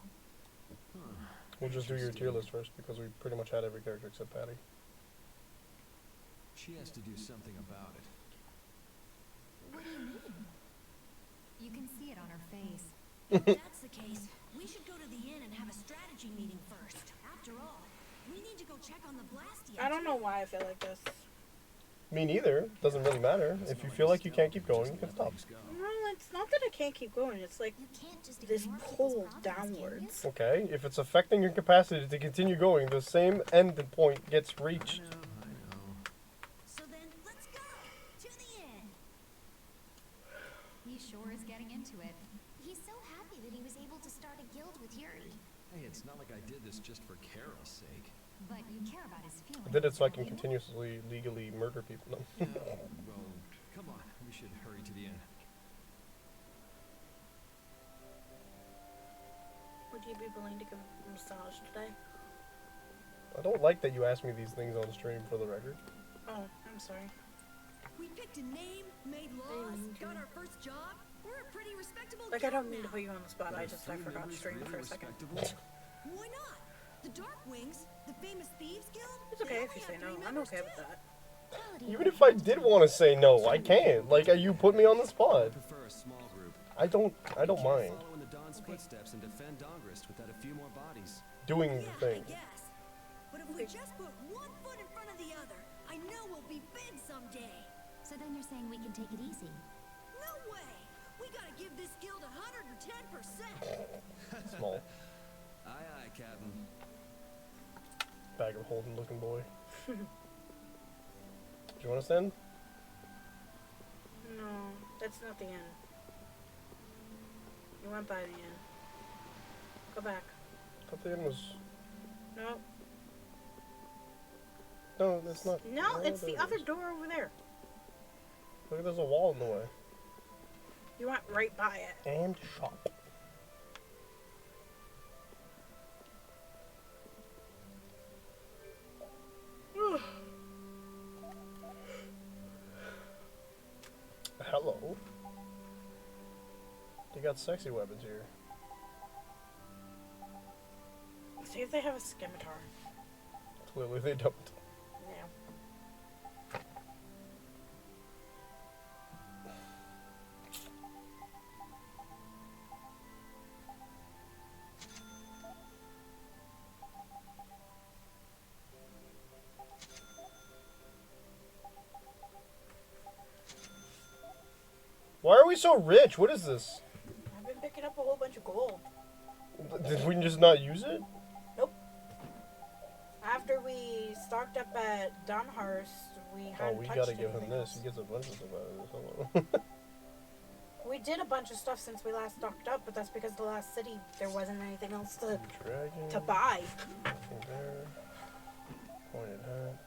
We'll just do your tier list first because we pretty much had every character except Patty. She has to do something about it. What do you mean? You can see it on her face. If that's the case, we should go to the inn and have a strategy meeting first. After all, we need to go check on the Blastia. I don't know why I feel like this. Me neither. Doesn't really matter. If you feel like you can't keep going, you can stop. No, it's not that I can't keep going. It's like You can't just this ignore people's pull problems, can you? downwards. Okay, if it's affecting your capacity to continue going, the same end point gets reached. I know. So then, let's go to the inn. He sure is getting into it. He's so happy that he was able to start a guild with Yuri. Hey, it's not like I did this just for Carol's sake. But you care about his feelings. I did it so I can don't you? continuously, legally murder people. No. Yeah, well, come on. We should hurry to the inn. Would you be willing to give a massage today? I don't like that you ask me these things on stream for the record. Oh, I'm sorry. We picked a name, made laws, mean to. got our first job. We're a pretty respectable Like, I guild don't mean to now. put you on the spot. I forgot stream for a second. Why not? The Darkwings, the famous thieves guild. It's okay if you say no. I'm okay with that. Even if I did want to say no, I can't. Like, you put me on the I spot. prefer a small group. I don't Can't mind follow in the Dawn's footsteps and defend Dongrest without a few more bodies. doing Yeah, the thing. I guess. But if we just put one foot in front of the other, I know we'll be big someday. So then you're saying we can take it easy. No way. We gotta give this guild 110%. Small Aye, aye, Captain. bag of holding looking boy. Do you want to send? No, that's not the end. You went by the end. Go back. I thought the end was. No. No, that's not. No, it's there the it other is. door over there. Look, there's a wall in the way. You went right by it. And shop. Hello. They got sexy weapons here. See if they have a scimitar. Clearly they don't. Yeah. Why are we so rich? What is this? I've been picking up a whole bunch of gold. Did we just not use it? Nope. After we stocked up at Dunhurst, we Oh, hadn't we touched gotta give him anything this. else. He gets a bunch of stuff out of this. Hold on. We did a bunch of stuff since we last stocked up, but that's because the last city there wasn't anything else to Dragon. buy. Nothing there. Pointed hat.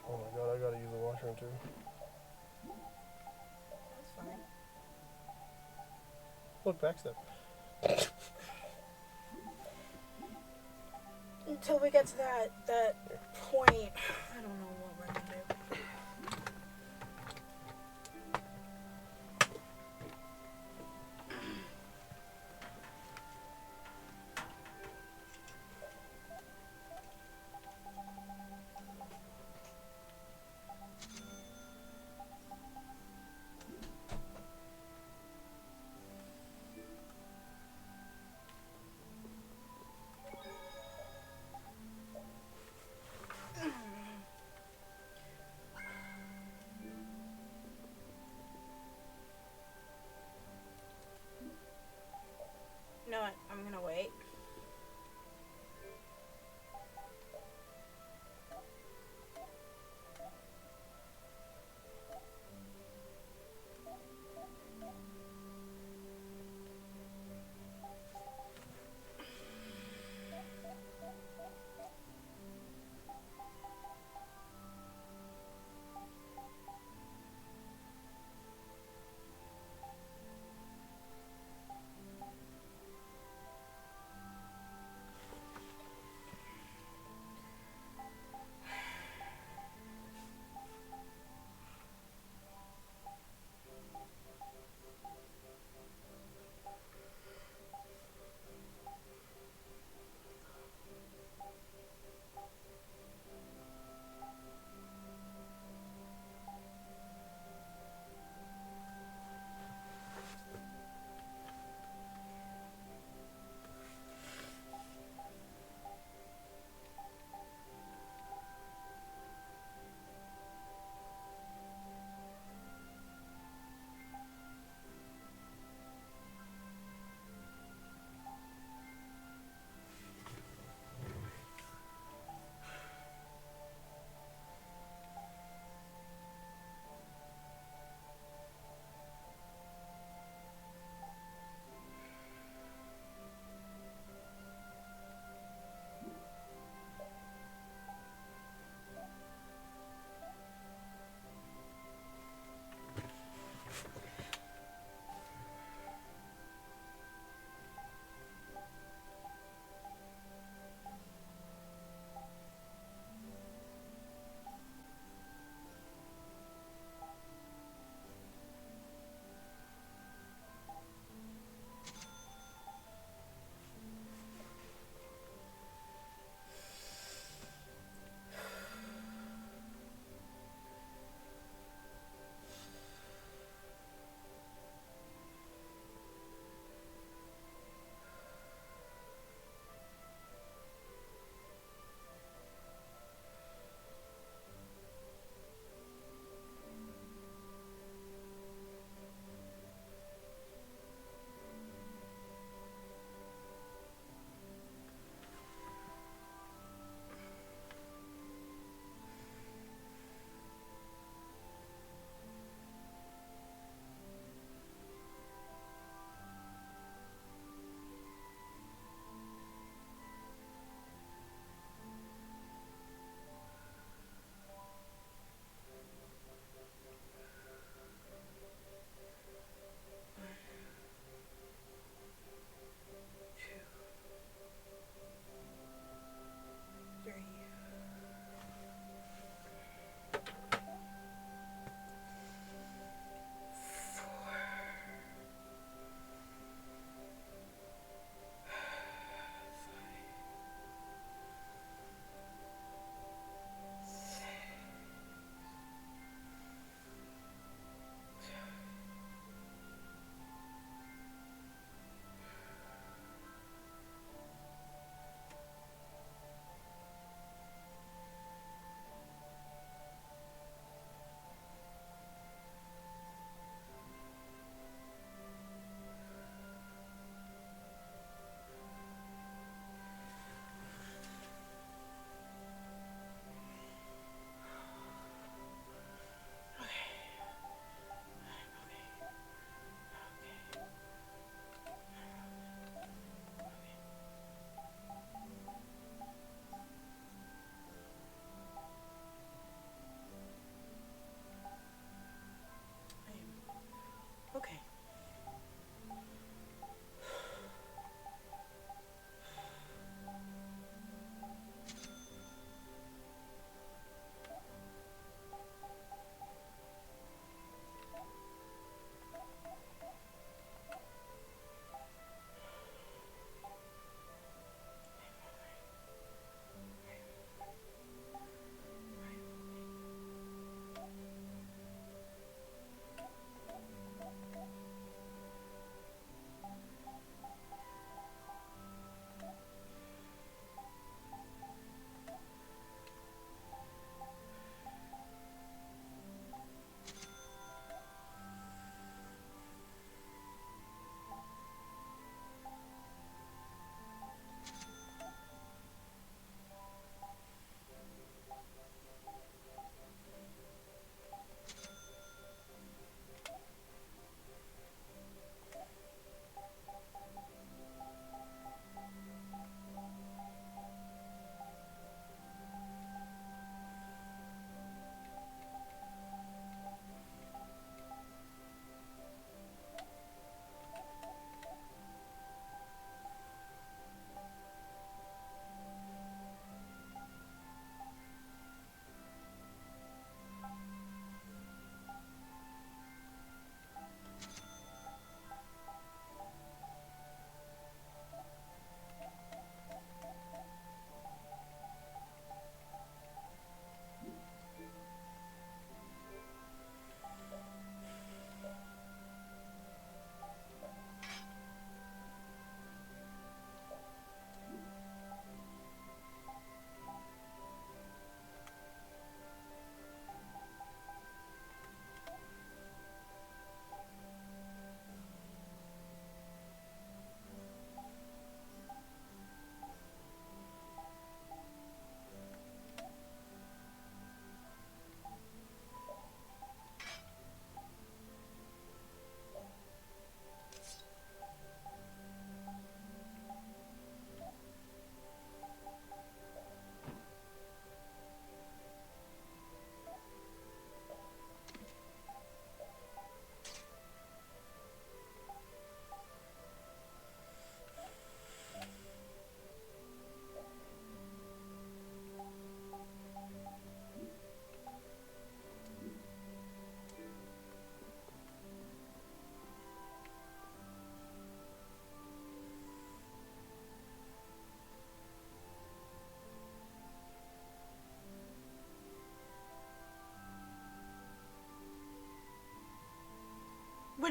Oh my god, I gotta use the washroom too. That's fine. Look, backstep. until we get to that point. I don't know what we're gonna do.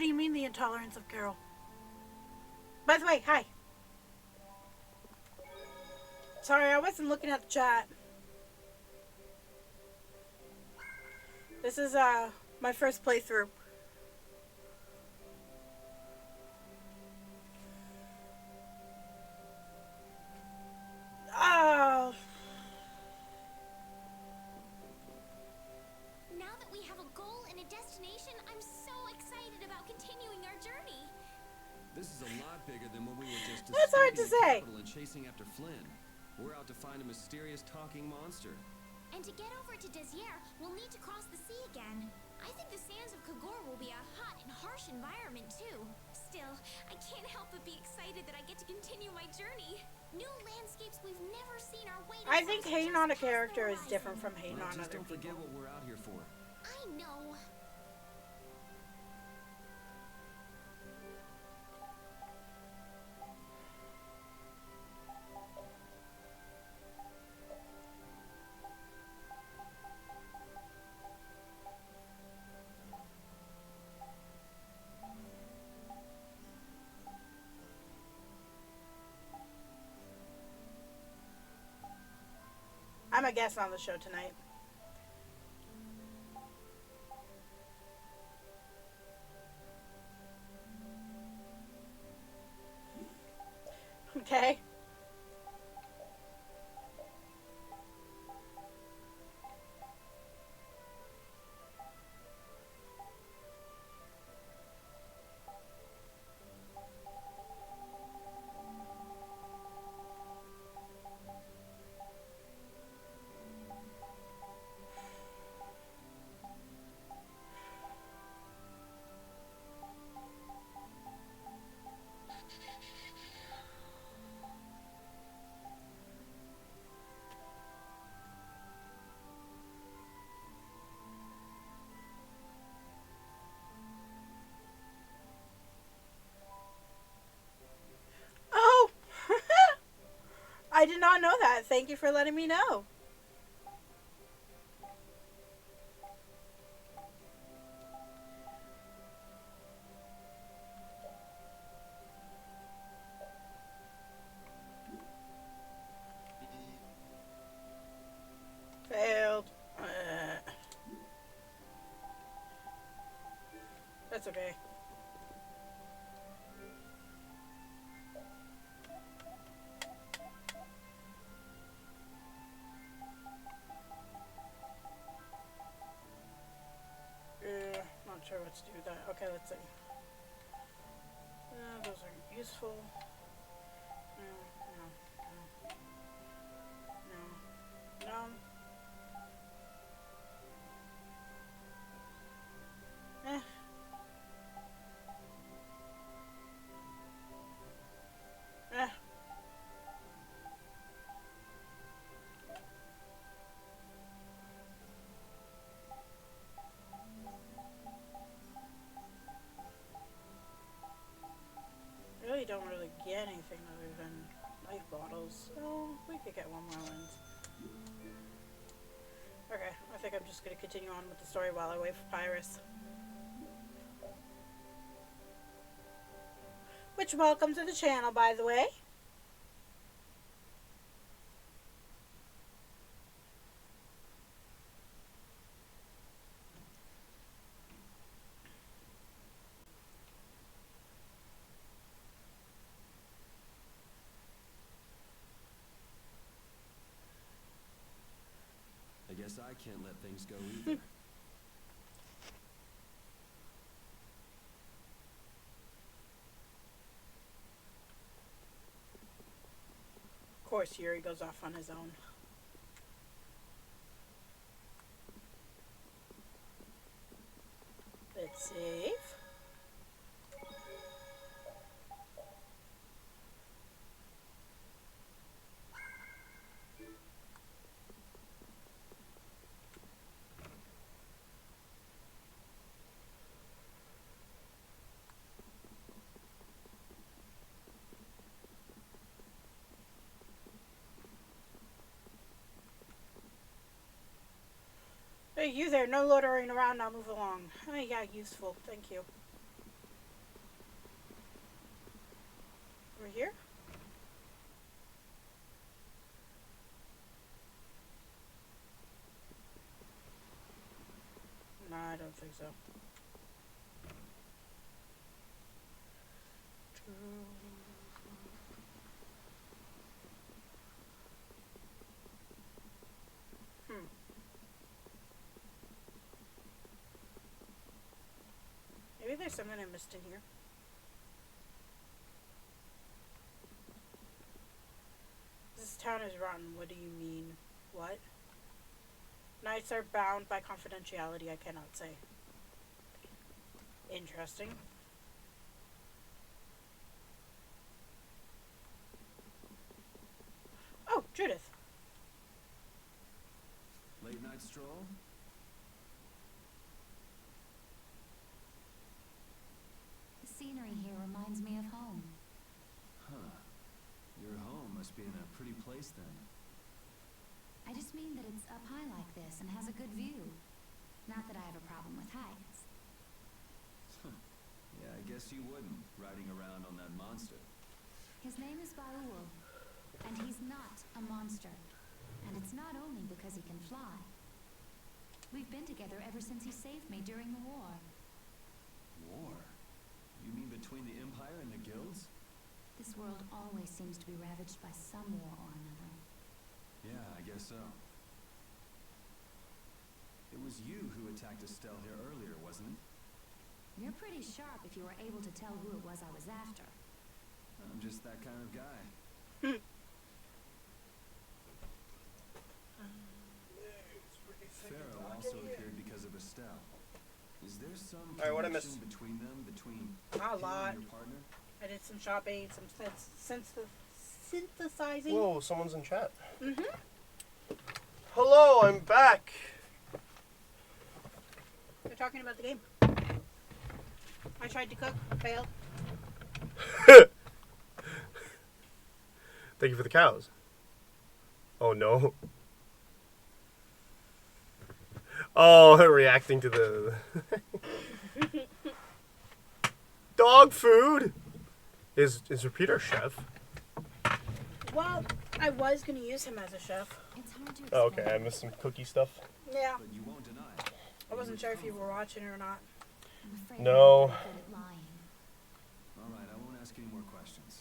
What do you mean the intolerance of Carol? By the way, hi. Sorry, I wasn't looking at the chat. This is my first playthrough. Oh. Now that we have a goal and a destination, I'm so excited about continuing our journey. This is a lot bigger than when we were just That's hard to escaping the say. capital and chasing after Flynn. We're out to find a mysterious talking monster. And to get over to Desier, we'll need to cross the sea again. I think the sands of Kagor will be a hot and harsh environment, too. Still, I can't help but be excited that I get to continue my journey. New landscapes we've never seen our way to. I think hating on a character is different from hating Well, on just other don't forget people. what we're out here for. I know. I'm a guest on the show tonight. Okay. Oh! I did not know that. Thank you for letting me know. Failed. That's okay. Not sure what to do with that. Okay, let's see. Those are useful. No. Eh. Eh. Really don't really get anything other than life bottles, so we could get one more lens. Okay, I think I'm just going to continue on with the story while I wait for Pyrus. Which, welcome to the channel, by the way. I guess I can't let things go either. Of course, Yuri goes off on his own. Let's save. Hey, you there, no loitering around, now move along. Oh, yeah, useful, thank you. here? No, I don't think so. Maybe there's something I missed in here. This town is rotten. What do you mean? What? Knights are bound by confidentiality, I cannot say. Interesting. Oh, Judith. Late night stroll? The scenery here reminds me of home. Huh. Your home must be in a pretty place then. I just mean that it's up high like this and has a good view. Not that I have a problem with heights. Yeah, I guess you wouldn't, riding around on that monster. His name is Baul, and he's not a monster. And it's not only because he can fly. We've been together ever since he saved me during the war. War? You mean between the Empire and the guilds? This world always seems to be ravaged by some war or another. Yeah, I guess so. It was you who attacked Estelle here earlier, wasn't it? You're pretty sharp if you were able to tell who it was I was after. I'm just that kind of guy. Pharaoh also appeared because of Estelle. Is there some what I connection missed? between them, between A him lot. and your partner? I did some shopping, some synthesizing. Whoa, someone's in chat. Mm-hmm. Hello, I'm back. They're talking about the game. I tried to cook, failed. Thank you for the cows. Oh no. Oh, reacting to the dog food. Is Repeat our chef? Well, I was gonna use him as a chef. It's hard to Oh, explain. okay, I missed some cookie stuff. Yeah, But you won't deny it. I wasn't sure if you were watching or not. I'm afraid No. I'm not good at lying. Alright, I won't ask any more questions.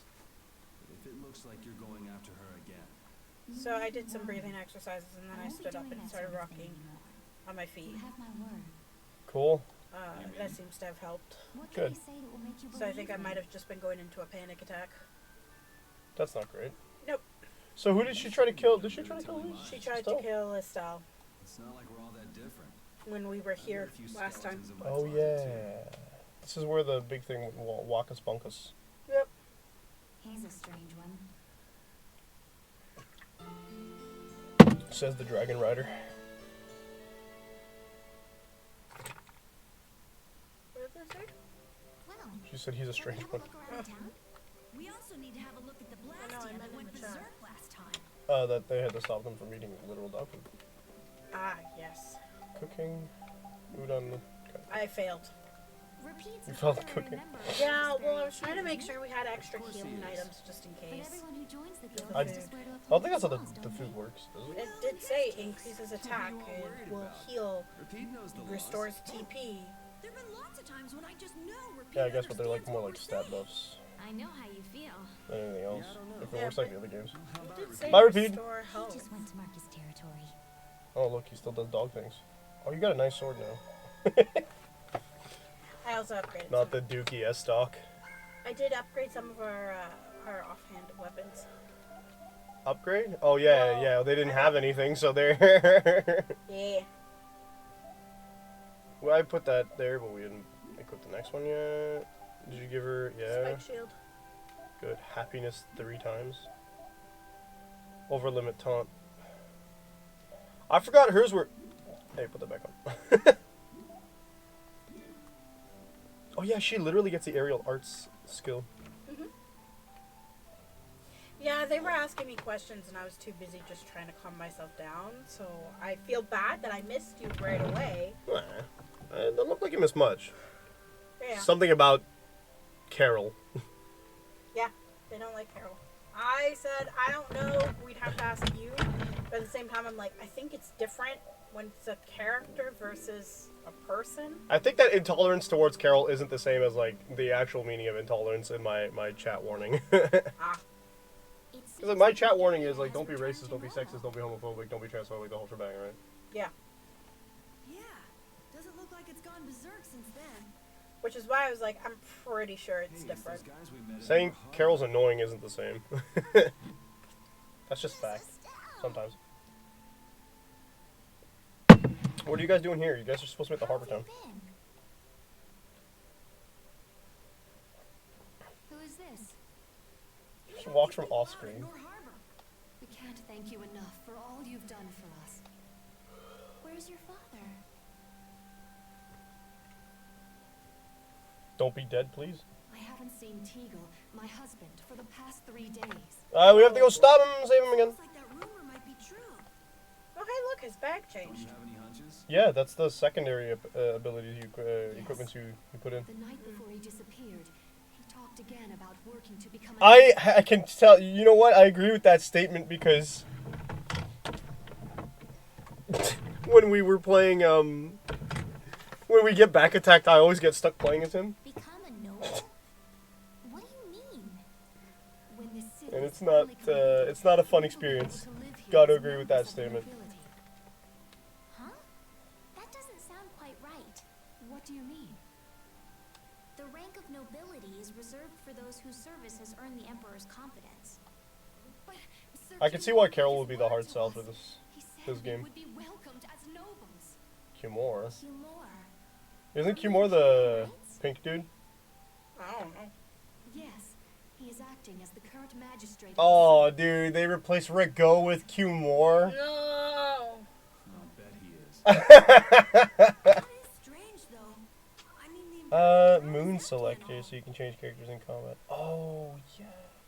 But if it looks like you're going after her again, So I did some breathing exercises and then I won't be stood up doing and that started sort of thing rocking anymore. on my feet. You have my word. Cool. That seems to have helped. What Good. can I say that will make you So I think I believe might me? have just been going into a panic attack. That's not great. Nope. So who did she try to kill? Did she try to kill? She tried to Estelle? kill Estelle it's not like we're all that different. when we were I've got here a few last time. skeletons in my Oh closet, yeah. too. This is where the big thing Wackus Bunkus. Yep. He's a strange one. Says the Dragon Rider. What did they say? Well, She said he's a shall we strange have a one. look around town? We also need to have a look at the know, I Blastia meant that in went the chat. berserk last time. That they had to stop them from eating literal dog food. Ah, yes. Cooking, udon. Okay. I failed. Repeats You of felt what I cooking. remember Yeah, is well, I very was trying to make few. sure we had extra Of course he healing is. items just in But case. everyone who joins the guild I- has to swear to I don't think that's how uphold the laws, food don't works, does it? It did say increases attack, all it worried will about? heal, Repeat knows the restores laws. TP. There've been lots of times when I just know Repeat Yeah, I guess, but they're like understands more what like we're stat saying. buffs I know how you feel. than anything else. I don't know. If it Yeah, works like but- the other games. How It about did Repeat? say Bye, Repeat. restore He health. just went to mark his territory. Oh look, he still does dog things. Oh, you got a nice sword now. I also upgraded Not some. the Dookie S stock. I did upgrade some of our offhand weapons. Upgrade? Oh yeah, Well, yeah. They didn't have anything, so they're. Yeah. Well, I put that there, but we didn't equip the next one yet. Did you give her? Yeah. Spike shield. Good. Happiness 3 times. Over limit taunt. I forgot hers were. Hey, put that back on. Oh yeah, she literally gets the aerial arts skill. Yeah, they were asking me questions and I was too busy just trying to calm myself down. So I feel bad that I missed you right away. Nah, it don't look like you missed much. Yeah. Something about Carol. Yeah. They don't like Carol. I said, I don't know. We'd have to ask you. But at the same time, I'm like, I think it's different when it's a character versus a person. I think that intolerance towards Carol isn't the same as, like, the actual meaning of intolerance in my chat warning. Ah. Because my chat warning is, like, don't be racist, don't be sexist, don't be homophobic, don't be transphobic, the whole shebang, right? Yeah. Yeah. Doesn't look like it's gone berserk since then. Which is why I was like, I'm pretty sure it's different. Saying Carol's annoying isn't the same. That's just fact. Sometimes. What are you guys doing here? You guys are supposed to be at the Harbor Town. Who is this? Just walks from off screen. We can't thank you enough for all you've done for us. Where's your father? Don't be dead, please. I haven't seen Teagle, my husband, for the past 3 days. We have to go stop him, save him again. Like that rumor might be true. Oh, hey, look, his bag changed. Yeah, that's the secondary abilities equipment you put in. The night before he disappeared, he talked again about working to become a I can tell, you know what, I agree with that statement because when we were playing, when we get back attacked, I always get stuck playing as him. Become a noble? What do you mean? When the city And it's not a fun experience. Gotta agree with that statement. Huh? That doesn't sound quite right. What do you mean? The rank of nobility is reserved for those whose service has earned the Emperor's confidence. But I can see why Carol would be the hard sell for this He said this we game. would be welcomed as nobles. Cumore. Humor. Isn't Cumore the pink dude? I don't know. Yes, he is acting as the current magistrate. Oh, dude, they replaced Rigo with Cumore. No. I'll bet he is. that is strange, though. I mean, the Moon selector, so you can change characters in combat. Oh, yeah.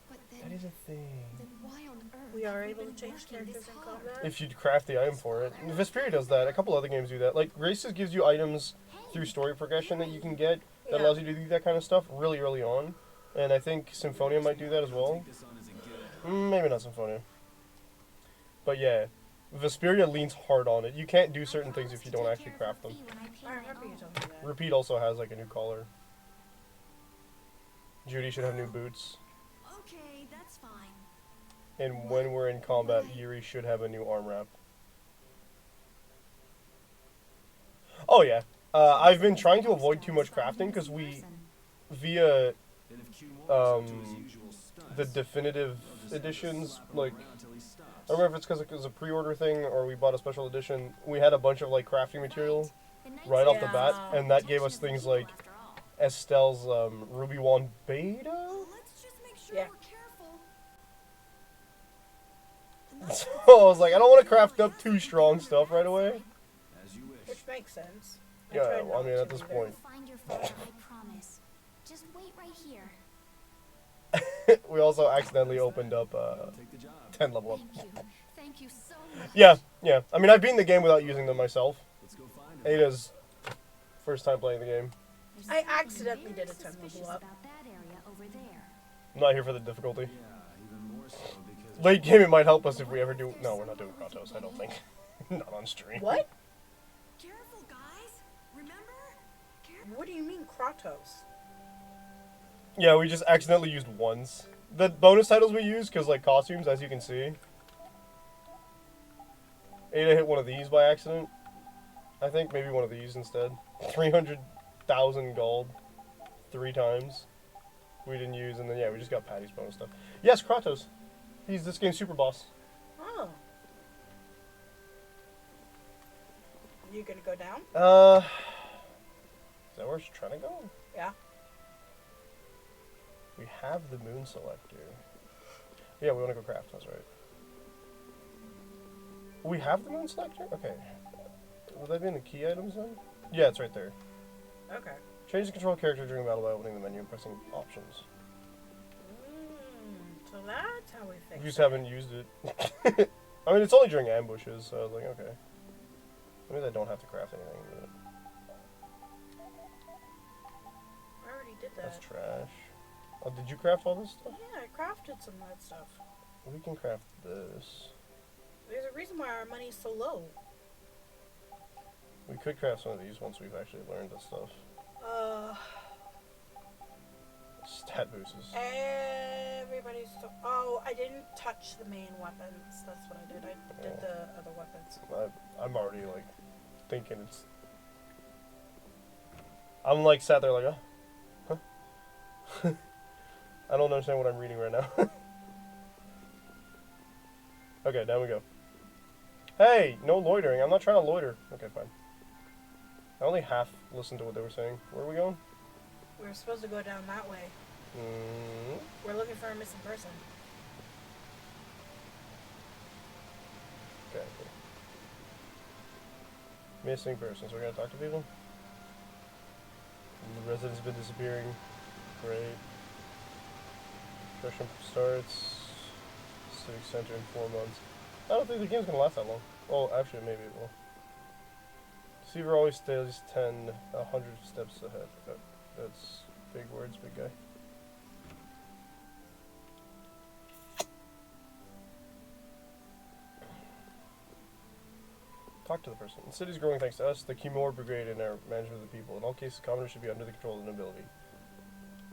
But That then, is a thing. then why on earth We are have able to been change working characters this in hard? combat. If you craft the item for it. Vesperia does that. A couple other games do that. Like, Races gives you items through story progression that you can get that Yeah. allows you to do that kind of stuff really early on. And I think Symphonia might do that as well. This on as a gift. Maybe not Symphonia. But yeah, Vesperia leans hard on it. You can't do certain things if you don't actually craft them. I remember you told me that. Repeat also has like a new collar. Judy should have new boots. okay, that's fine. And when we're in combat, Yuri should have a new arm wrap. Oh yeah. I've been trying to avoid too much crafting because we, via And if Cumore is up to his usual stunts, the definitive they'll just editions, slap him like, around till he stops. I don't remember if it's because it was a pre-order thing or we bought a special edition. We had a bunch of like crafting material right off the bat, and that gave us things like Estelle's Ruby Wand Beta. Let's just make sure Yeah. we're careful. So I was like, I don't want to craft up too strong stuff right away. As you wish. Which makes sense. Yeah, tried well, I not mean, to at this either. point, Find your father, I promise. Just wait right here. we also accidentally opened up Take the job. 10 level up. Thank you. Thank you so much. Yeah, yeah. I mean, I've beaten the game without using them myself. Let's go find him. Ada's first time playing the game. There's I something accidentally very did a 10 level suspicious up. about that area over there. I'm not here for the difficulty. Yeah, even more so because Late game, it might help us if we ever do. No, we're not doing Kratos, I don't think. Not on stream. What? Careful, guys. Remember? Careful. What do you mean Kratos? Yeah, we just accidentally used ones. The bonus titles we use, because, like, costumes, as you can see. Ada hit one of these by accident. I think maybe one of these instead. 300,000 gold. 3 times. We didn't use, and then, yeah, we just got Patty's bonus stuff. Yes, Kratos. He's this game's super boss. Oh. You gonna go down? Is that where she's trying to go? Yeah. We have the moon selector. Yeah, we want to go craft, that's right. We have the moon selector? Okay. Will that be in the key items then? Yeah, it's right there. Okay. Change the control character during battle by opening the menu and pressing options. So that's how we fix We just it. haven't used it. I mean, it's only during ambushes, so I was like, okay. Maybe I don't have to craft anything, but I already did that's that. trash. Oh, did you craft all this stuff? Yeah, I crafted some of that stuff. We can craft this. There's a reason why our money's so low. We could craft some of these once we've actually learned this stuff. Stat boosts. Everybody's so... Oh, I didn't touch the main weapons. That's what I did. I did the other weapons. I'm already, like, thinking it's... I'm, like, sat there like, huh? I don't understand what I'm reading right now. Okay, down we go. Hey, no loitering. I'm not trying to loiter. Okay, fine. I only half listened to what they were saying. Where are we going? We're supposed to go down that way. We're looking for a missing person. Okay. Missing person. So we're gonna talk to people? And the residents have been disappearing. Great. Construction starts. Civic Center in 4 months. I don't think the game's gonna last that long. Well, actually, maybe it will. Deceiver always stays 100 steps ahead. That's big words, big guy. Talk to the person. The city's growing thanks to us, the Kimor Brigade, and our management of the people. In all cases, commoners should be under the control of the nobility.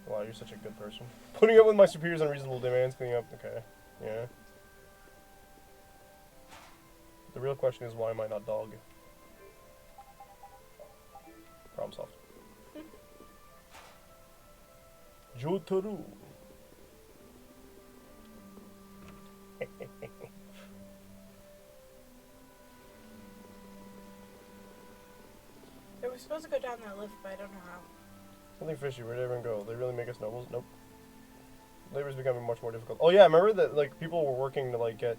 Wow, you're such a good person. Putting up with my superiors' unreasonable demands, cleaning up. Okay, yeah. The real question is, why am I not dog? Problem solved. Jotaro. They were supposed to go down that lift, but I don't know how. Something fishy. Where'd everyone go? They really make us nobles? Nope. Labor's becoming much more difficult. Oh yeah, remember that like people were working to like get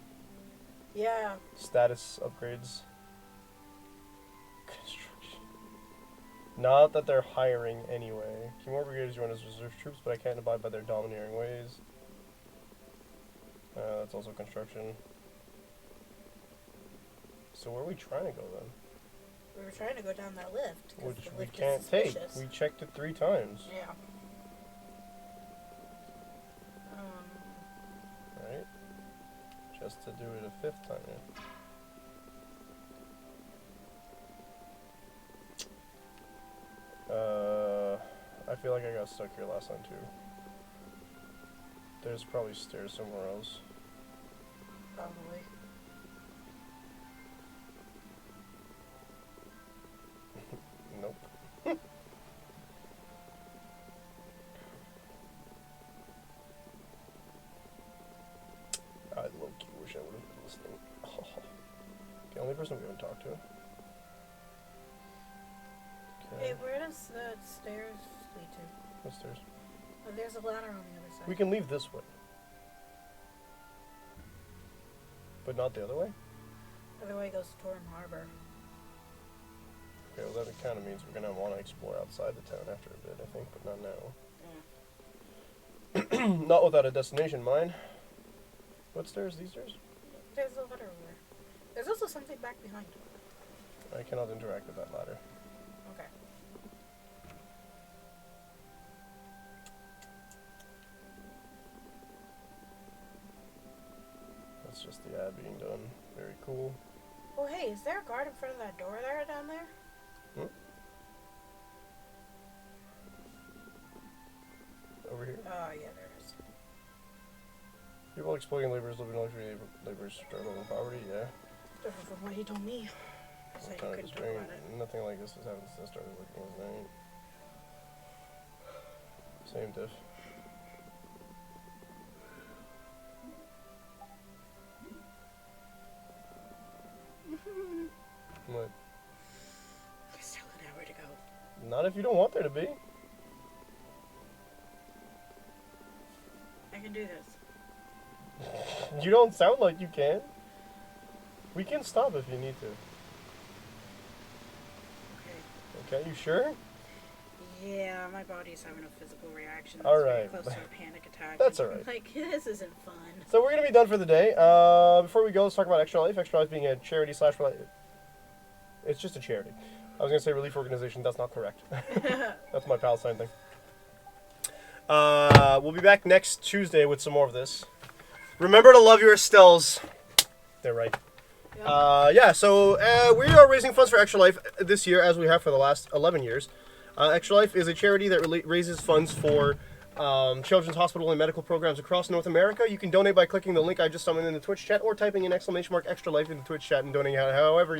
status upgrades. Construction. Not that they're hiring anyway. Kimura Brigade join as reserve troops, but I can't abide by their domineering ways. That's also construction. So where are we trying to go then? We were trying to go down that lift. Which the we lift can't is take. suspicious. We checked it 3 times. Yeah. Right? Just to do it a 5th time, yeah. I feel like I got stuck here last time too. There's probably stairs somewhere else. Probably. Nope. I low-key wish I would have been listening. Oh. The only person we haven't talked to. Okay. Hey, where does the stairs lead to? What stairs? Oh, there's a ladder on the other side. We can leave this way. But not the other way? The other way goes to Torm Harbor. Okay, well that kind of means we're going to want to explore outside the town after a bit, I think, but not now. Not without a destination, mind. What stairs? These stairs? There's a ladder over there. There's also something back behind. I cannot interact with that ladder. Okay. That's just the ad being done. Very cool. Oh, hey, is there a guard in front of that door there down there? Hmm? Over here. Oh, yeah, there is. People exploiting laborers living in luxury, laborers struggle with poverty, yeah. Different from what he told me. So he Kind of couldn't talk strange. about it. Nothing like this has happened since I started looking last night. Same diff. What? There's still an hour to go. Not if you don't want there to be. I can do this. You don't sound like you can. We can stop if you need to. Okay. Okay, you sure? Yeah, my body's having a physical reaction. All That's very right. close to a panic attack. That's all right. Like, this isn't fun. So we're going to be done for the day. Before we go, let's talk about ExtraLife. ExtraLife being a charity slash... It's just a charity. I was going to say relief organization. That's not correct. That's my Palestine thing. We'll be back next Tuesday with some more of this. Remember to love your Estelles. They're right. Yeah, so we are raising funds for ExtraLife this year, as we have for the last 11 years. ExtraLife is a charity that raises funds for children's hospital and medical programs across North America. You can donate by clicking the link I just summoned in the Twitch chat, or typing in !ExtraLife in the Twitch chat and donating however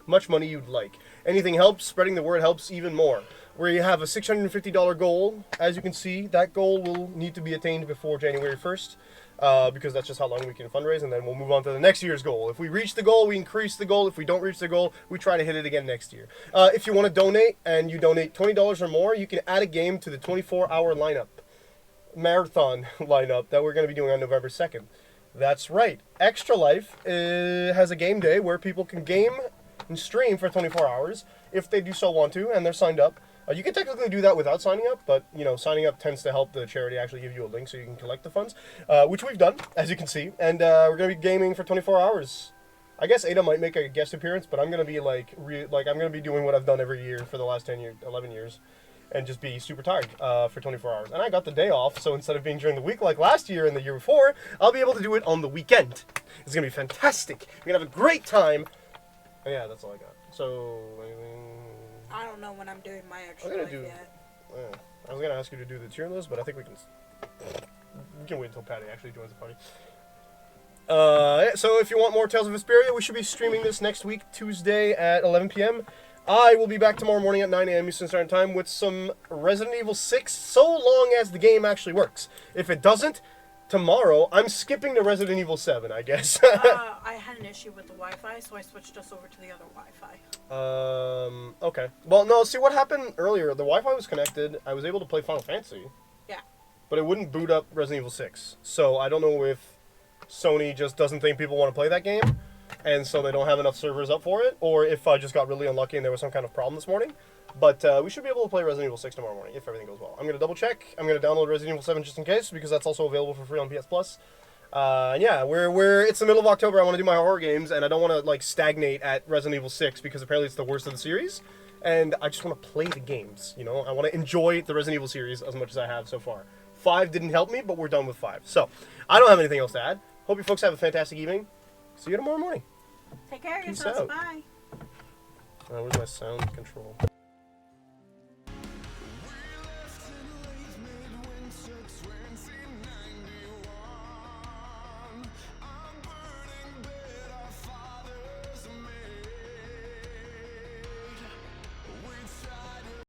much money you'd like. Anything helps. Spreading the word helps even more. We have a $650 goal. As you can see, that goal will need to be attained before January 1st. Because that's just how long we can fundraise, and then we'll move on to the next year's goal. If we reach the goal, we increase the goal. If we don't reach the goal, we try to hit it again next year. If you want to donate, and you donate $20 or more, you can add a game to the 24-hour lineup, marathon lineup that we're going to be doing on November 2nd. That's right. ExtraLife has a game day where people can game and stream for 24 hours if they do so want to, and they're signed up. You can technically do that without signing up, but, you know, signing up tends to help the charity actually give you a link so you can collect the funds, which we've done, as you can see. And we're going to be gaming for 24 hours. I guess Ada might make a guest appearance, but I'm going to be, I'm going to be doing what I've done every year for the last 11 years, and just be super tired for 24 hours. And I got the day off, so instead of being during the week like last year and the year before, I'll be able to do it on the weekend. It's going to be fantastic. We're going to have a great time. And yeah, that's all I got. So, I don't know when I'm doing my I'm gonna ExtraLife do. yet. I was gonna ask you to do the tier list, but I think we can wait until Patty actually joins the party. So if you want more Tales of Vesperia, we should be streaming this next week, Tuesday at 11 p.m. I will be back tomorrow morning at 9 a.m. Eastern Standard Time with some Resident Evil 6, so long as the game actually works. If it doesn't, tomorrow I'm skipping to Resident Evil 7, I guess. I had an issue with the Wi-Fi, so I switched us over to the other Wi-Fi. Okay. Well, no, see what happened earlier. The Wi-Fi was connected. I was able to play Final Fantasy. Yeah. But it wouldn't boot up Resident Evil 6. So I don't know if Sony just doesn't think people want to play that game, and so they don't have enough servers up for it, or if I just got really unlucky and there was some kind of problem this morning. But we should be able to play Resident Evil 6 tomorrow morning, if everything goes well. I'm going to double check. I'm going to download Resident Evil 7 just in case, because that's also available for free on PS Plus. Yeah, it's the middle of October. I want to do my horror games, and I don't want to, stagnate at Resident Evil 6, because apparently it's the worst of the series. And I just want to play the games, you know? I want to enjoy the Resident Evil series as much as I have so far. 5 didn't help me, but we're done with 5. So, I don't have anything else to add. Hope you folks have a fantastic evening. See you tomorrow morning. Take care of Peace yourselves. out. Bye. Where's my sound control?